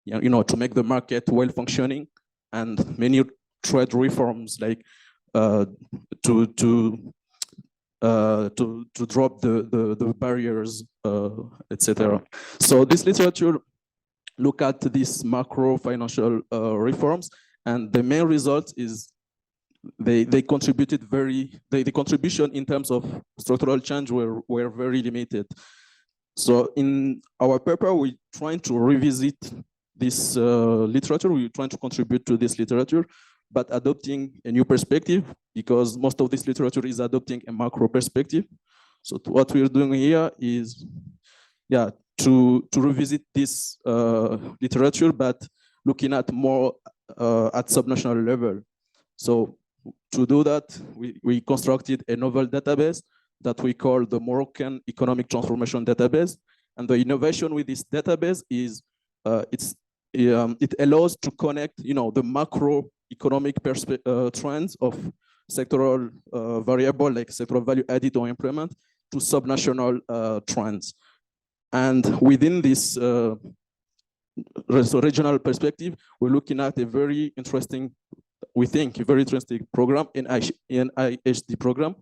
you know, to make the market well functioning, and many trade reforms like to drop the barriers, etc. So this literature look at these macro financial reforms, and the main result is they contributed the contribution in terms of structural change were very limited. So in our paper, we're trying to revisit this literature, we're trying to contribute to this literature, but adopting a new perspective, because most of this literature is adopting a macro perspective. So what we're doing here is, yeah, to revisit this literature, but looking at more at subnational level. So to do that, we constructed a novel database that we call the Moroccan Economic Transformation Database. And the innovation with this database is it allows to connect, you know, the macroeconomic trends of sectoral variable like sectoral value added or implement to subnational trends. And within this regional perspective, we're looking at a very interesting, we think, a very interesting program, NIHD program,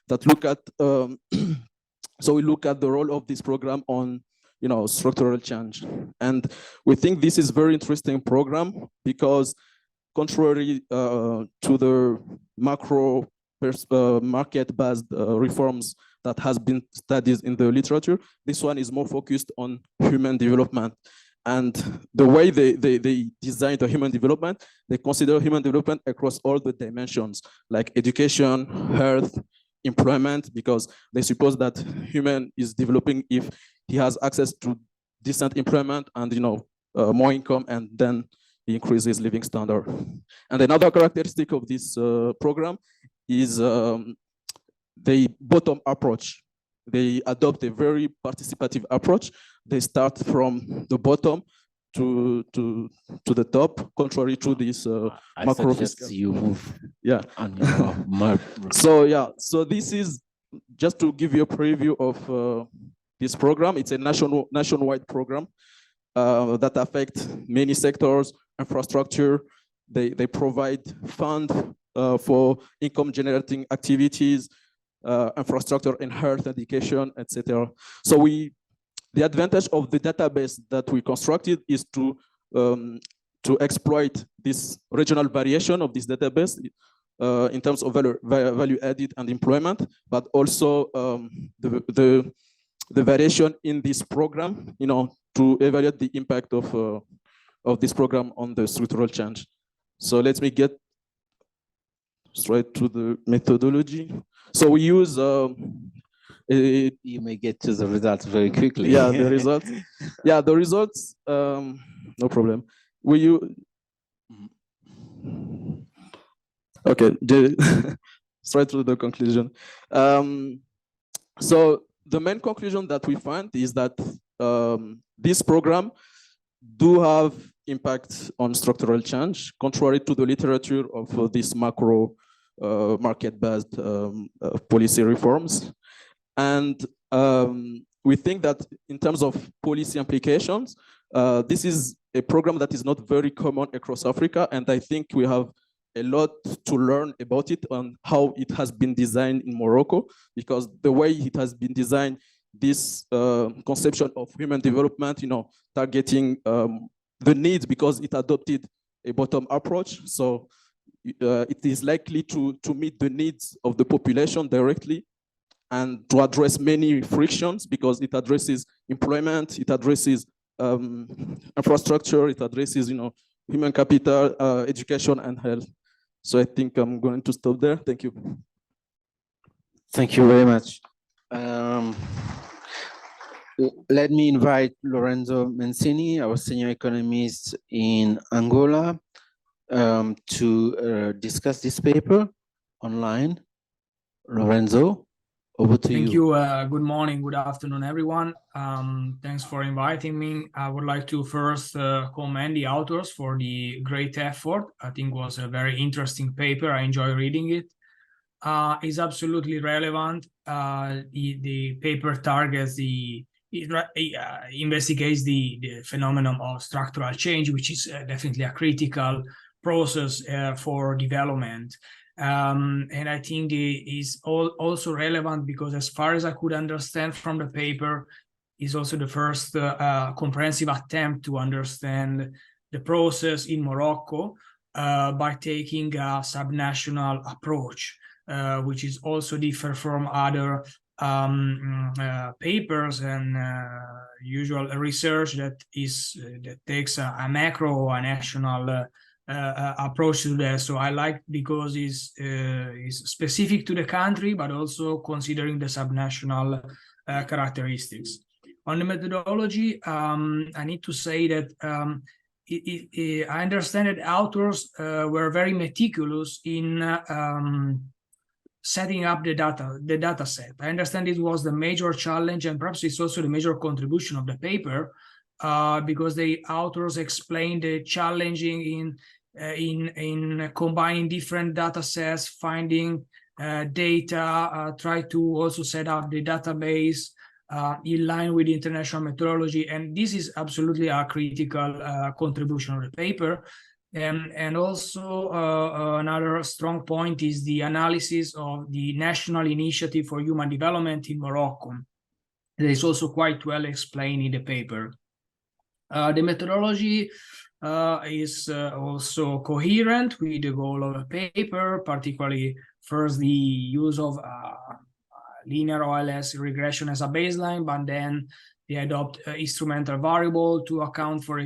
that look at, so we look at the role of this program on, you know, structural change. And we think this is a very interesting program because contrary to the macro market-based reforms that has been studied in the literature, this one is more focused on human development. And the way they design the human development, they consider human development across all the dimensions, like education, health, employment, because they suppose that human is developing if he has access to decent employment and, you know, more income, and then he increases living standard. And another characteristic of this program is the bottom approach. They adopt a very participative approach they start from the bottom to the top, contrary to this macro fiscal. You move Yeah. on your mark. So yeah, so this is just to give you a preview of this program. It's a nationwide program that affects many sectors, infrastructure. They provide fund for income generating activities, infrastructure in health, education, etc. So the advantage of the database that we constructed is to exploit this regional variation of this database in terms of value added and employment, but also the variation in this program, to evaluate the impact of this program on the structural change. So let me get straight to the methodology. So we use you may get to the results very quickly. Yeah, the results. Yeah, the results. No problem. We use. Okay, straight to the conclusion. So the main conclusion that we find is that this program do have impact on structural change, contrary to the literature of this macro market-based policy reforms. And we think that in terms of policy implications, this is a program that is not very common across Africa. And I think we have a lot to learn about it and how it has been designed in Morocco, because the way it has been designed, this conception of human development, targeting the needs, because it adopted a bottom approach. So it is likely to meet the needs of the population directly and to address many frictions, because it addresses employment, it addresses infrastructure, it addresses human capital, education, and health. So I think I'm going to stop there. Thank you. Thank you very much. Let me invite Lorenzo Mancini, our senior economist in Angola, to discuss this paper online. Lorenzo, over to you. Thank you. Good morning, good afternoon, everyone. Thanks for inviting me. I would like to first commend the authors for the great effort. I think it was a very interesting paper. I enjoy reading it. It's absolutely relevant. The paper targets investigates the phenomenon of structural change, which is definitely a critical process for development. And I think it is also relevant because, as far as I could understand from the paper, is also the first comprehensive attempt to understand the process in Morocco by taking a subnational approach, which is also different from other papers and usual research that takes a macro or a national approach to that. So I like, because it's specific to the country, but also considering the subnational characteristics. On the methodology, I need to say that I understand that authors were very meticulous in setting up the data set. I understand it was the major challenge, and perhaps it's also the major contribution of the paper, because the authors explained the challenging in combining different data sets, finding data, try to also set up the database in line with international methodology. And this is absolutely a critical contribution of the paper. And also another strong point is the analysis of the National Initiative for Human Development in Morocco. That is also quite well explained in the paper. The methodology is also coherent with the goal of the paper, particularly first the use of linear OLS regression as a baseline, but then they adopt instrumental variable to account for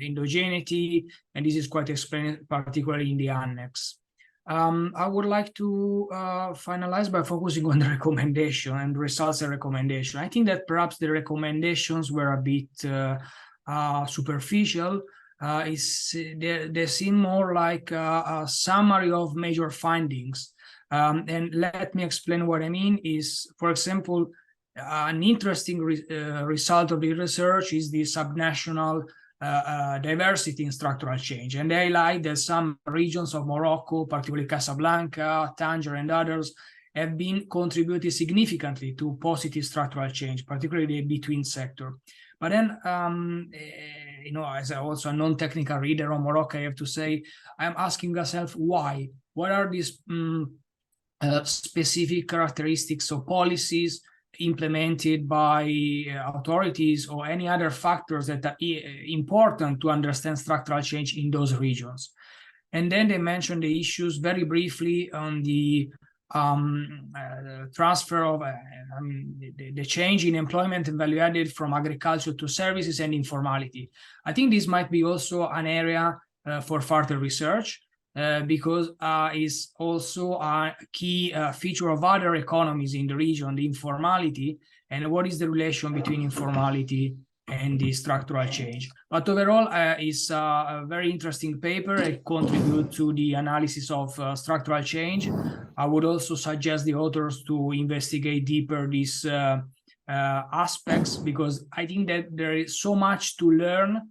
endogeneity, and this is quite explained particularly in the annex. I would like to finalize by focusing on the recommendation and results and recommendation. I think that perhaps the recommendations were a bit superficial. They seem more like a summary of major findings. And let me explain what I mean is, for example, an interesting result of the research is the subnational diversity in structural change. And they highlight that some regions of Morocco, particularly Casablanca, Tanger, and others, have been contributing significantly to positive structural change, particularly between sector. But then, you know, as also a non-technical reader on Morocco, I have to say, I'm asking myself why? What are these specific characteristics or policies implemented by authorities or any other factors that are important to understand structural change in those regions? And then they mentioned the issues very briefly on the transfer of the change in employment and value added from agriculture to services and informality. I think this might be also an area for further research because is also a key feature of other economies in the region, the informality, and what is the relation between informality and the structural change. But overall, it's a very interesting paper. It contributes to the analysis of structural change. I would also suggest the authors to investigate deeper these aspects, because I think that there is so much to learn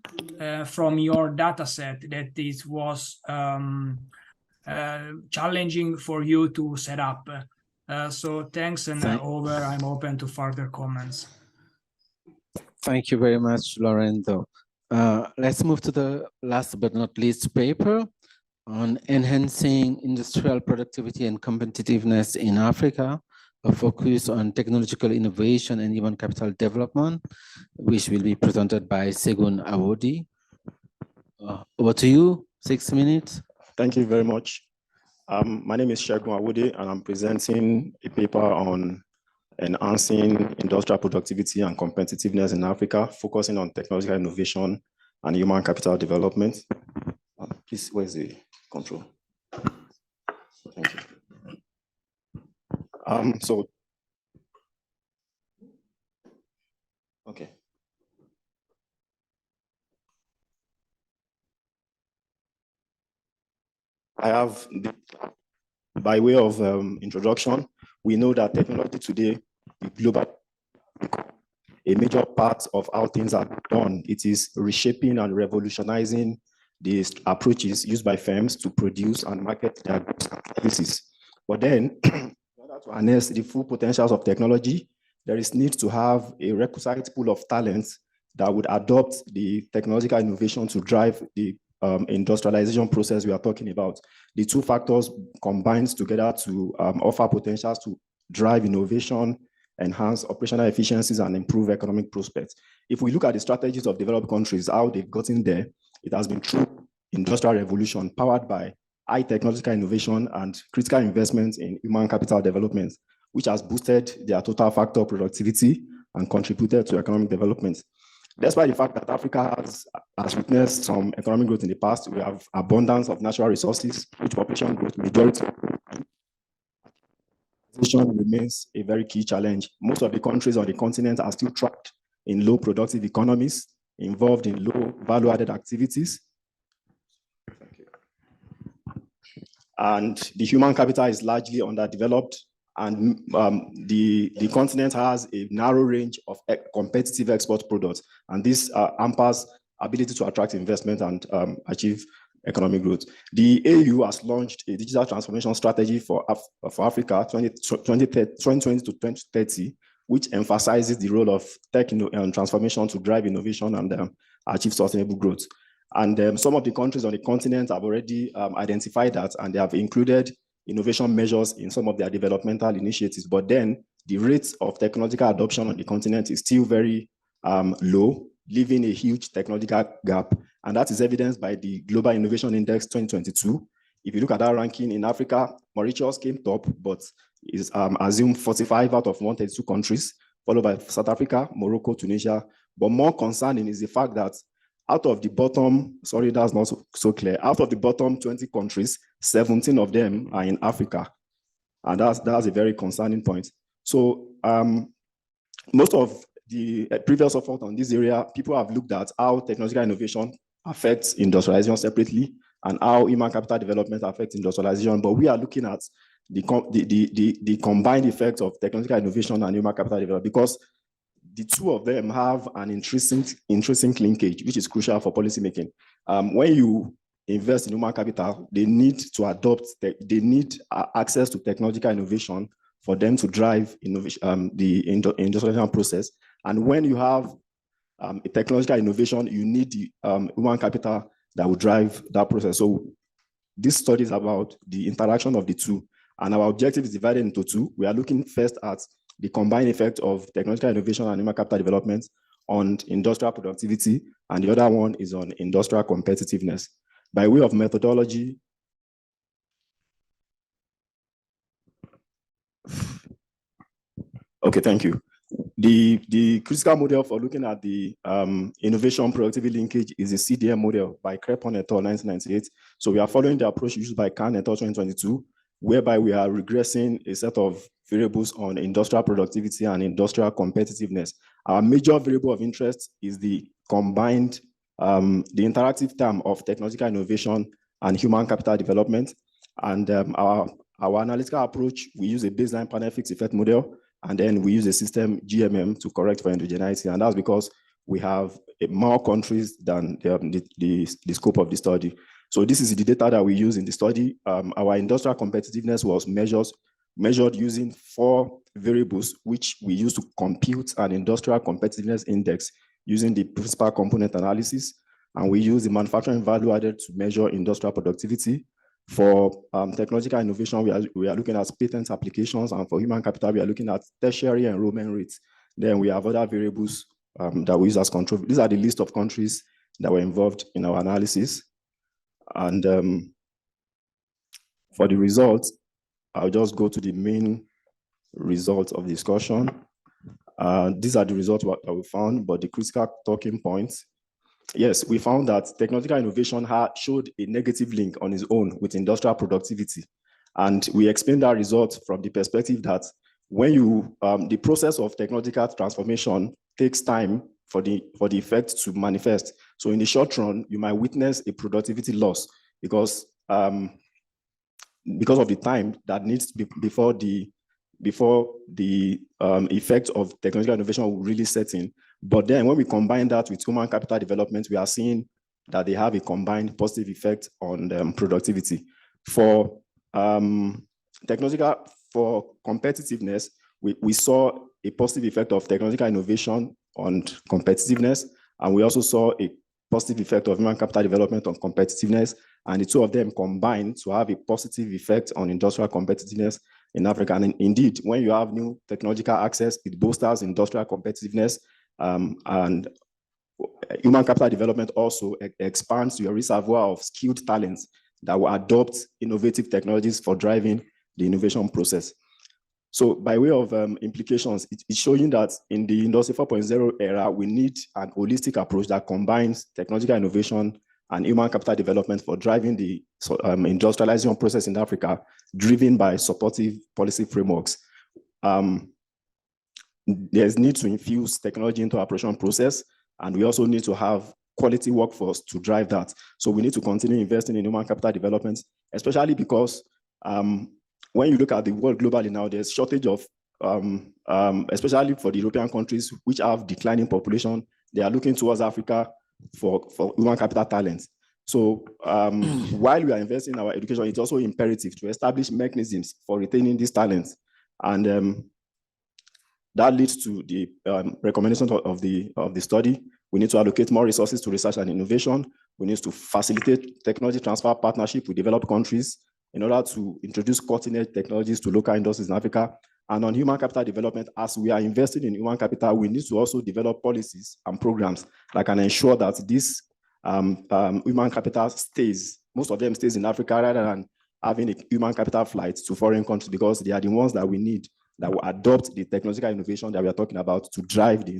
from your data set that it was challenging for you to set up. So thanks, and I'm open to further comments. Thank you very much, Lorenzo. Let's move to the last but not least paper on enhancing industrial productivity and competitiveness in Africa, a focus on technological innovation and human capital development, which will be presented by Segun Awodi. Over to you, 6 minutes. Thank you very much. My name is Segun Awodi, and I'm presenting a paper on enhancing industrial productivity and competitiveness in Africa, focusing on technological innovation and human capital development. Please, where's the control? Thank you. Okay. I have, by way of introduction, we know that technology today is global. A major part of how things are done, it is reshaping and revolutionizing the approaches used by firms to produce and market their goods and services. But then, in order to harness the full potentials of technology, there is need to have a requisite pool of talents that would adopt the technological innovation to drive the industrialization process we are talking about. The two factors combined together to offer potentials to drive innovation, enhance operational efficiencies, and improve economic prospects. If we look at the strategies of developed countries, how they've gotten there, it has been through industrial revolution powered by high technological innovation and critical investments in human capital development, which has boosted their total factor productivity and contributed to economic development. Despite the fact that Africa has witnessed some economic growth in the past, we have abundance of natural resources, which population growth majority remains a very key challenge. Most of the countries on the continent are still trapped in low productive economies, involved in low value-added activities. And the human capital is largely underdeveloped, and the continent has a narrow range of competitive export products, and this hampers ability to attract investment and achieve economic growth. The AU has launched a digital transformation strategy for Africa 2020 to 2030, which emphasizes the role of tech transformation to drive innovation and achieve sustainable growth. And some of the countries on the continent have already identified that, and they have included innovation measures in some of their developmental initiatives. But then the rate of technological adoption on the continent is still very low, leaving a huge technological gap. And that is evidenced by the Global Innovation Index 2022. If you look at that ranking in Africa, Mauritius came top, but is assumed 45 out of 132 countries, followed by South Africa, Morocco, Tunisia. But more concerning is the fact that out of the bottom, sorry, that's not so clear, out of the bottom 20 countries, 17 of them are in Africa. And that's a very concerning point. So most of the previous effort on this area, people have looked at how technological innovation affects industrialization separately and how human capital development affects industrialization, but we are looking at the combined effect of technological innovation and human capital development, because the two of them have an intrinsic linkage, which is crucial for policymaking. When you invest in human capital, they need to adopt, they need access to technological innovation for them to drive innovation, the industrialization process. And when you have a technological innovation, you need the human capital that will drive that process. So this study is about the interaction of the two, and our objective is divided into two. We are looking first at the combined effect of technological innovation and human capital development on industrial productivity, and the other one is on industrial competitiveness. By way of methodology, okay, thank you. The critical model for looking at the innovation productivity linkage is the CDM model by Crepon et al. 1998. So we are following the approach used by Khan et al. 2022, whereby we are regressing a set of variables on industrial productivity and industrial competitiveness. Our major variable of interest is the combined, the interactive term of technological innovation and human capital development. And our analytical approach, we use a baseline panel fixed effect model, and then we use a system GMM to correct for endogeneity. And that's because we have more countries than the scope of the study. So this is the data that we use in the study. Our industrial competitiveness was measured using 4 variables, which we use to compute an industrial competitiveness index using the principal component analysis. And we use the manufacturing value added to measure industrial productivity. For technological innovation, we are looking at patent applications, and for human capital, we are looking at tertiary enrollment rates. Then we have other variables that we use as control. These are the list of countries that were involved in our analysis. And for the results, I'll just go to the main results of the discussion. These are the results that we found, but the critical talking points. Yes, we found that technological innovation showed a negative link on its own with industrial productivity. And we explained that result from the perspective that when you, the process of technological transformation takes time for the effect to manifest. So in the short run, you might witness a productivity loss because of the time that needs to be before the effect of technological innovation will really set in. But then when we combine that with human capital development, we are seeing that they have a combined positive effect on productivity. For competitiveness, we saw a positive effect of technological innovation on competitiveness, and we also saw a positive effect of human capital development on competitiveness, and the two of them combined to have a positive effect on industrial competitiveness in Africa. And indeed, when you have new technological access, it bolsters industrial competitiveness, and human capital development also expands your reservoir of skilled talents that will adopt innovative technologies for driving the innovation process. So by way of implications, it's showing that in the Industry 4.0 era, we need an holistic approach that combines technological innovation and human capital development for driving the industrialization process in Africa, driven by supportive policy frameworks. There's need to infuse technology into our operation process, and we also need to have quality workforce to drive that. So we need to continue investing in human capital development, especially because when you look at the world globally now, there's shortage of, especially for the European countries which have declining population, they are looking towards Africa for human capital talents. So while we are investing in our education, it's also imperative to establish mechanisms for retaining these talents. And that leads to the recommendation of the study. We need to allocate more resources to research and innovation. We need to facilitate technology transfer partnership with developed countries in order to introduce cutting-edge technologies to local industries in Africa. And on human capital development, as we are investing in human capital, we need to also develop policies and programs that can ensure that this human capital stays, most of them stays in Africa, rather than having a human capital flight to foreign countries, because they are the ones that we need that will adopt the technological innovation that we are talking about to drive the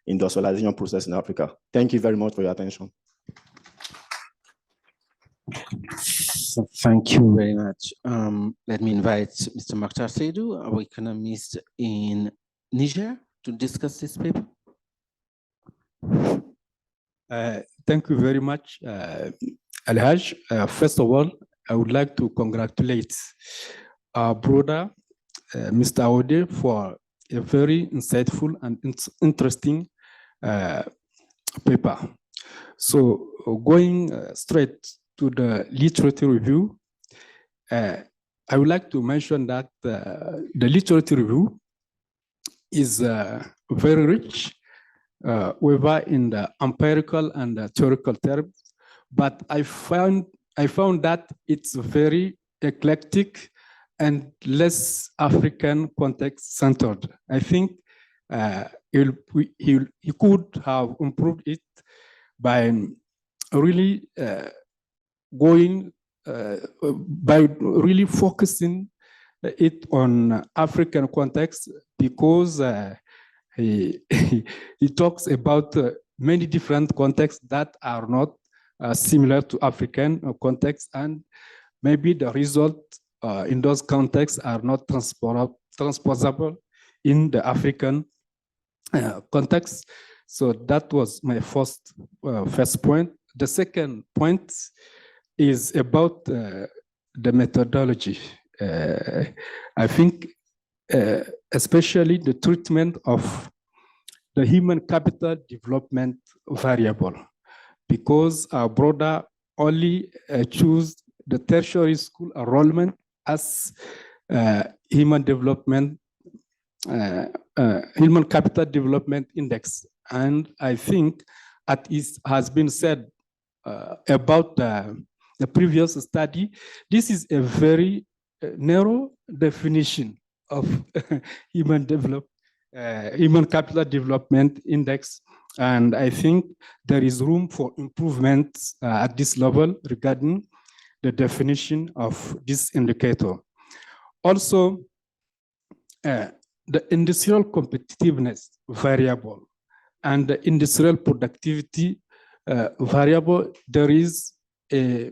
industrialization process in Africa. Thank you very much for your attention. So thank you very much. Let me invite Mr. Makhtar Seydou, our economist in Niger, to discuss this paper. Thank you very much. Alhaj, first of all, I would like to congratulate our brother, Mr. Aode, for a very insightful and interesting paper. So going straight to the literature review, I would like to mention that the literature review is very rich, whether in the empirical and the theoretical terms, but I found that it's very eclectic and less African context centered. I think he could have improved it by really by really focusing it on African context, because he talks about many different contexts that are not similar to African context, and maybe the result in those contexts are not transposable in the African context. So that was my first point. The second point is about the methodology. I think especially the treatment of the human capital development variable, because our brother only choose the tertiary school enrollment as human capital development index. And I think, as it has been said about the previous study, this is a very narrow definition of human capital development index. And I think there is room for improvement at this level regarding the definition of this indicator. Also, the industrial competitiveness variable and the industrial productivity variable, there is a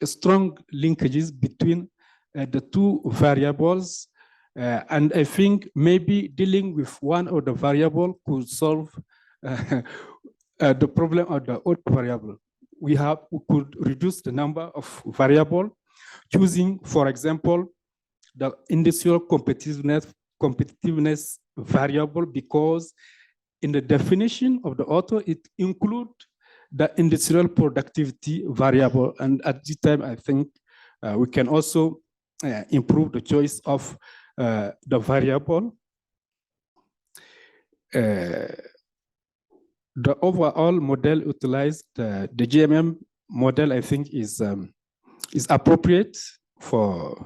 strong linkages between the two variables. And I think maybe dealing with one of the variable could solve the problem of the odd variable. We could reduce the number of variable, choosing, for example, the industrial competitiveness variable, because in the definition of the author, it includes the industrial productivity variable. And at this time, I think we can also improve the choice of the variable. The overall model utilized, the GMM model, I think is appropriate for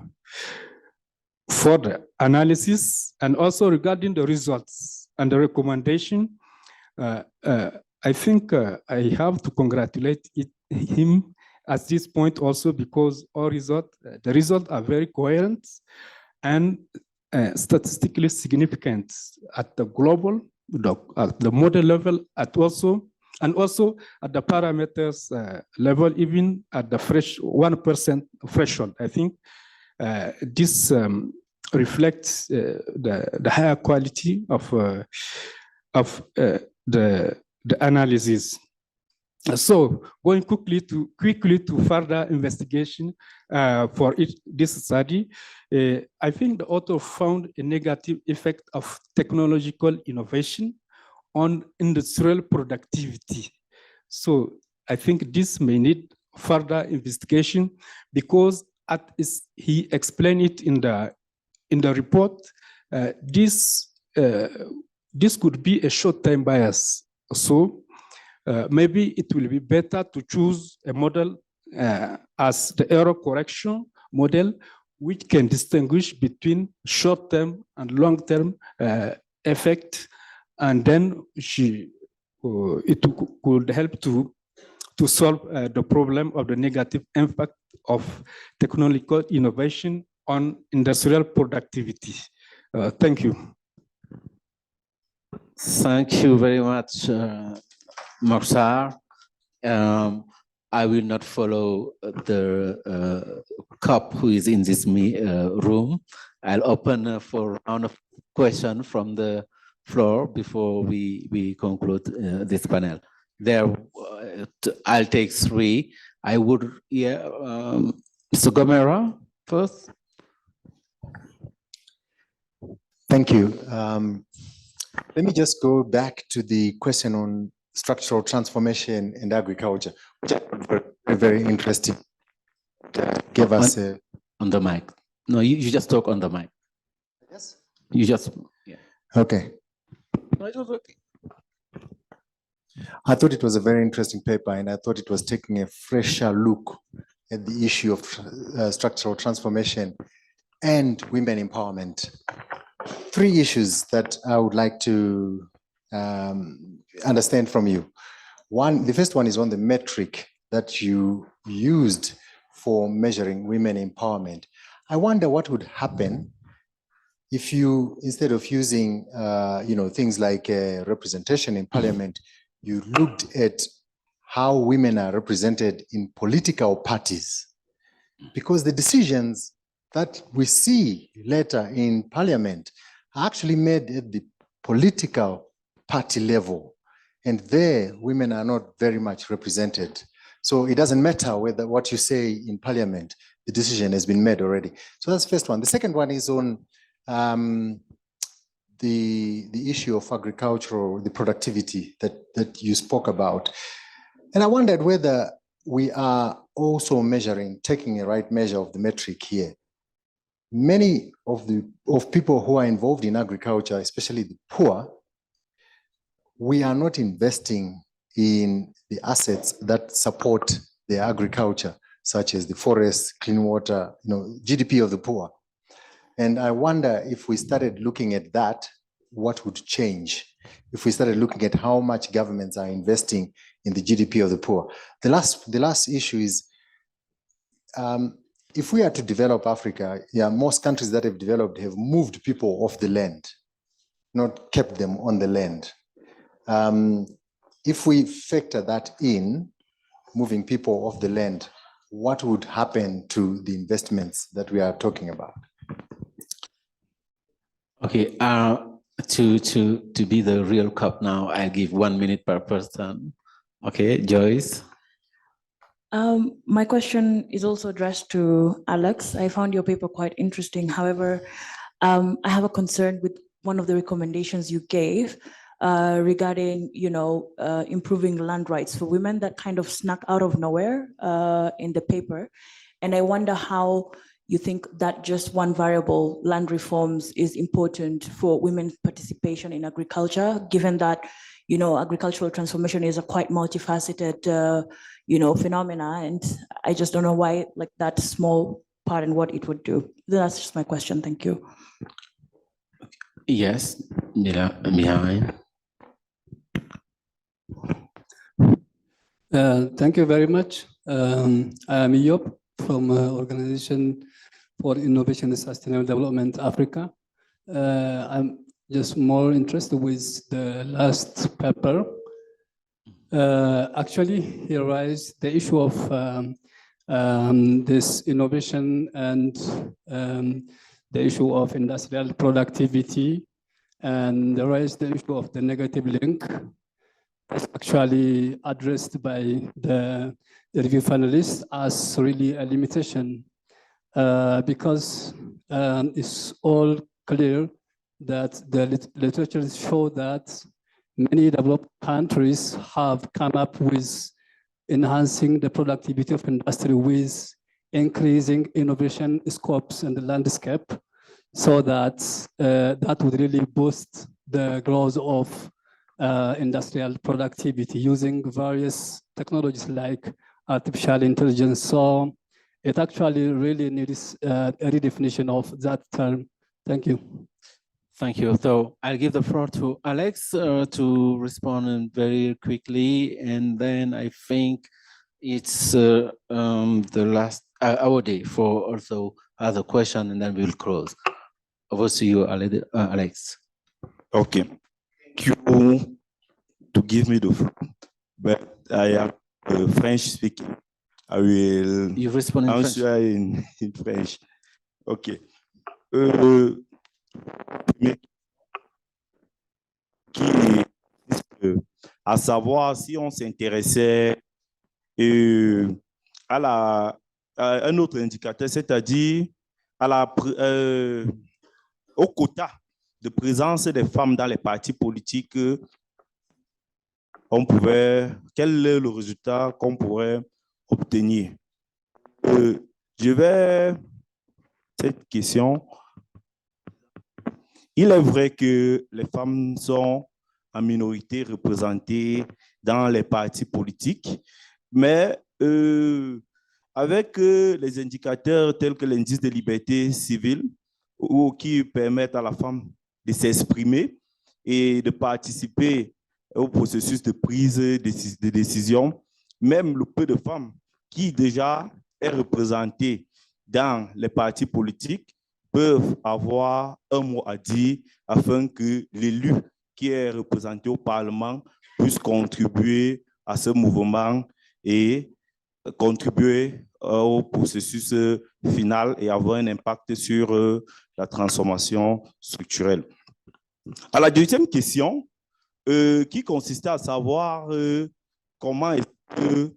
the analysis. And also regarding the results and the recommendation, I think I have to congratulate him at this point also, because all the results are very coherent and statistically significant at the global, at the model level, and also at the parameters level, even at the 1% threshold. I think this reflects the higher quality of the analysis. So going quickly to further investigation for this study, I think the author found a negative effect of technological innovation on industrial productivity. So I think this may need further investigation, because he explained it in the report, this could be a short-term bias. So maybe it will be better to choose a model as the error correction model, which can distinguish between short-term and long-term effect, and then it could help to solve the problem of the negative impact of technological innovation on industrial productivity. Thank you. Thank you very much, Mokhtar. I will not follow the COP who is in this room. I'll open for a round of questions from the floor before we conclude this panel. I'll take 3. I would, Mr. Gomera first. Thank you. Let me just go back to the question on structural transformation in agriculture, which I found very, very interesting. Give us on the mic. No, you just talk on the mic. Yes. You just, yeah. Okay. No, it was okay. I thought it was a very interesting paper, and I thought it was taking a fresher look at the issue of structural transformation and women empowerment. Three issues that I would like to understand from you. One, the first one is on the metric that you used for measuring women empowerment. I wonder what would happen if you, instead of using things like representation in parliament, you looked at how women are represented in political parties. Because the decisions that we see later in parliament are actually made at the political party level. And there, women are not very much represented. So it doesn't matter whether what you say in parliament, the decision has been made already. So that's the first one. The second one is on the issue of agricultural, the productivity that you spoke about. And I wondered whether we are also measuring, taking a right measure of the metric here. Many of people who are involved in agriculture, especially the poor, we are not investing in the assets that support their agriculture, such as the forest, clean water, GDP of the poor. And I wonder if we started looking at that, what would change? If we started looking at how much governments are investing in the GDP of the poor. The last issue is, if we are to develop Africa, most countries that have developed have moved people off the land, not kept them on the land. If we factor that in, moving people off the land, what would happen to the investments that we are talking about? Okay, to be the real cop now, I'll give 1 minute per person. Okay, Joyce. My question is also addressed to Alex. I found your paper quite interesting. However, I have a concern with one of the recommendations you gave regarding, improving land rights for women that kind of snuck out of nowhere in the paper. And I wonder how you think that just one variable, land reforms, is important for women's participation in agriculture, given that, agricultural transformation is a quite multifaceted, phenomena. And I just don't know why, that small part and what it would do. That's just my question. Thank you. Yes, behind. Thank you very much. I'm Yop from Organization for Innovation and Sustainable Development Africa. I'm just more interested with the last paper. Actually, he raised the issue of this innovation and the issue of industrial productivity, and raised the issue of the negative link. That's actually addressed by the review finalists as really a limitation, because it's all clear that the literature show that many developed countries have come up with enhancing the productivity of industry with increasing innovation scopes in the landscape, so that that would really boost the growth of industrial productivity using various technologies like artificial intelligence. So it actually really needs a redefinition of that term. Thank you. Thank you. So I'll give the floor to Alex to respond very quickly, and then I think it's the last our day for also other question, and then we'll close. Over to you, Alex. Okay. Thank you to give me the floor, but I am French speaking. I will you respond in answer in French. Okay. À savoir si on s'intéressait à un autre indicateur, c'est-à-dire au quota de présence des femmes dans les partis politiques, quel est le résultat qu'on pourrait obtenir? Je vais cette question. Il est vrai que les femmes sont en minorité représentées dans les partis politiques, mais avec les indicateurs tels que l'indice de liberté civile, ou qui permettent à la femme de s'exprimer et de participer au processus de prise de décision, même le peu de femmes qui déjà est représenté dans les partis politiques peuvent avoir un mot à dire afin que l'élu qui est représenté au Parlement puisse contribuer à ce mouvement et contribuer au processus final et avoir un impact sur la transformation structurelle. À la deuxième question, qui consistait à savoir comment est-ce que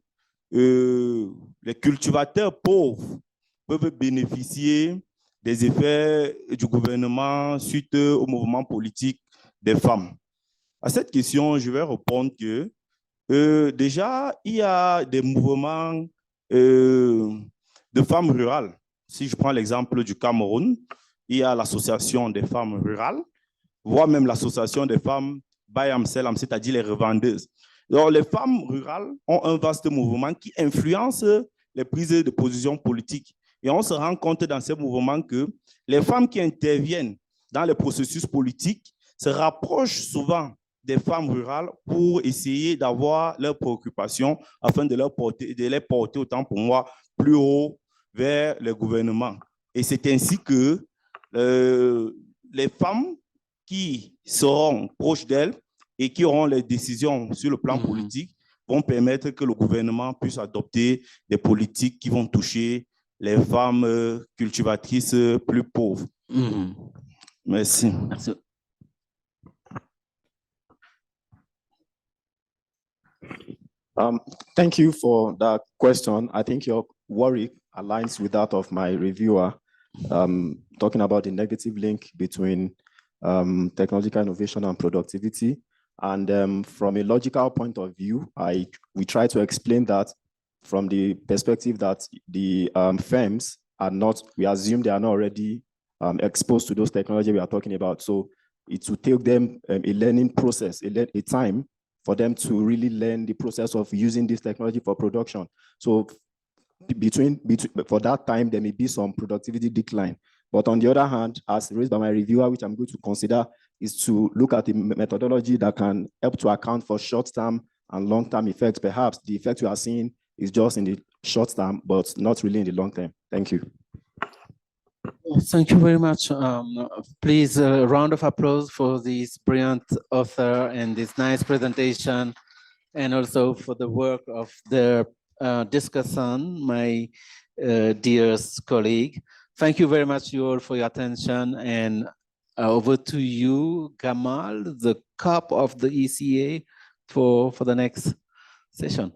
les cultivateurs pauvres peuvent bénéficier des effets du gouvernement suite au mouvement politique des femmes. À cette question, je vais répondre que déjà, il y a des mouvements de femmes rurales. Si je prends l'exemple du Cameroun, il y a l'association des femmes rurales, voire même l'association des femmes Bayam Selam, c'est-à-dire les revendeuses. Donc, les femmes rurales ont un vaste mouvement qui influence les prises de position politiques. Et on se rend compte dans ces mouvements que les femmes qui interviennent dans les processus politiques se rapprochent souvent des femmes rurales pour essayer d'avoir leurs préoccupations afin de les porter autant pour moi plus haut vers le gouvernement. Et c'est ainsi que les femmes qui seront proches d'elles et qui auront les décisions sur le plan politique vont permettre que le gouvernement puisse adopter des politiques qui vont toucher les femmes cultivatrices plus pauvres. Merci. Merci. Thank you for that question. I think your worry aligns with that of my reviewer, talking about the negative link between technological innovation and productivity. And from a logical point of view, we try to explain that from the perspective that the firms are not, we assume they are not already exposed to those technology we are talking about. So it will take them a learning process, a time for them to really learn the process of using this technology for production. So for that time, there may be some productivity decline. But on the other hand, as raised by my reviewer, which I'm going to consider, is to look at the methodology that can help to account for short-term and long-term effects. Perhaps the effect you are seeing is just in the short term, but not really in the long term. Thank you. Thank you very much. Please, a round of applause for this brilliant author and this nice presentation, and also for the work of the discussant, my dearest colleague. Thank you very much, you all, for your attention. And over to you, Gamal, the cup of the ECA for the next session.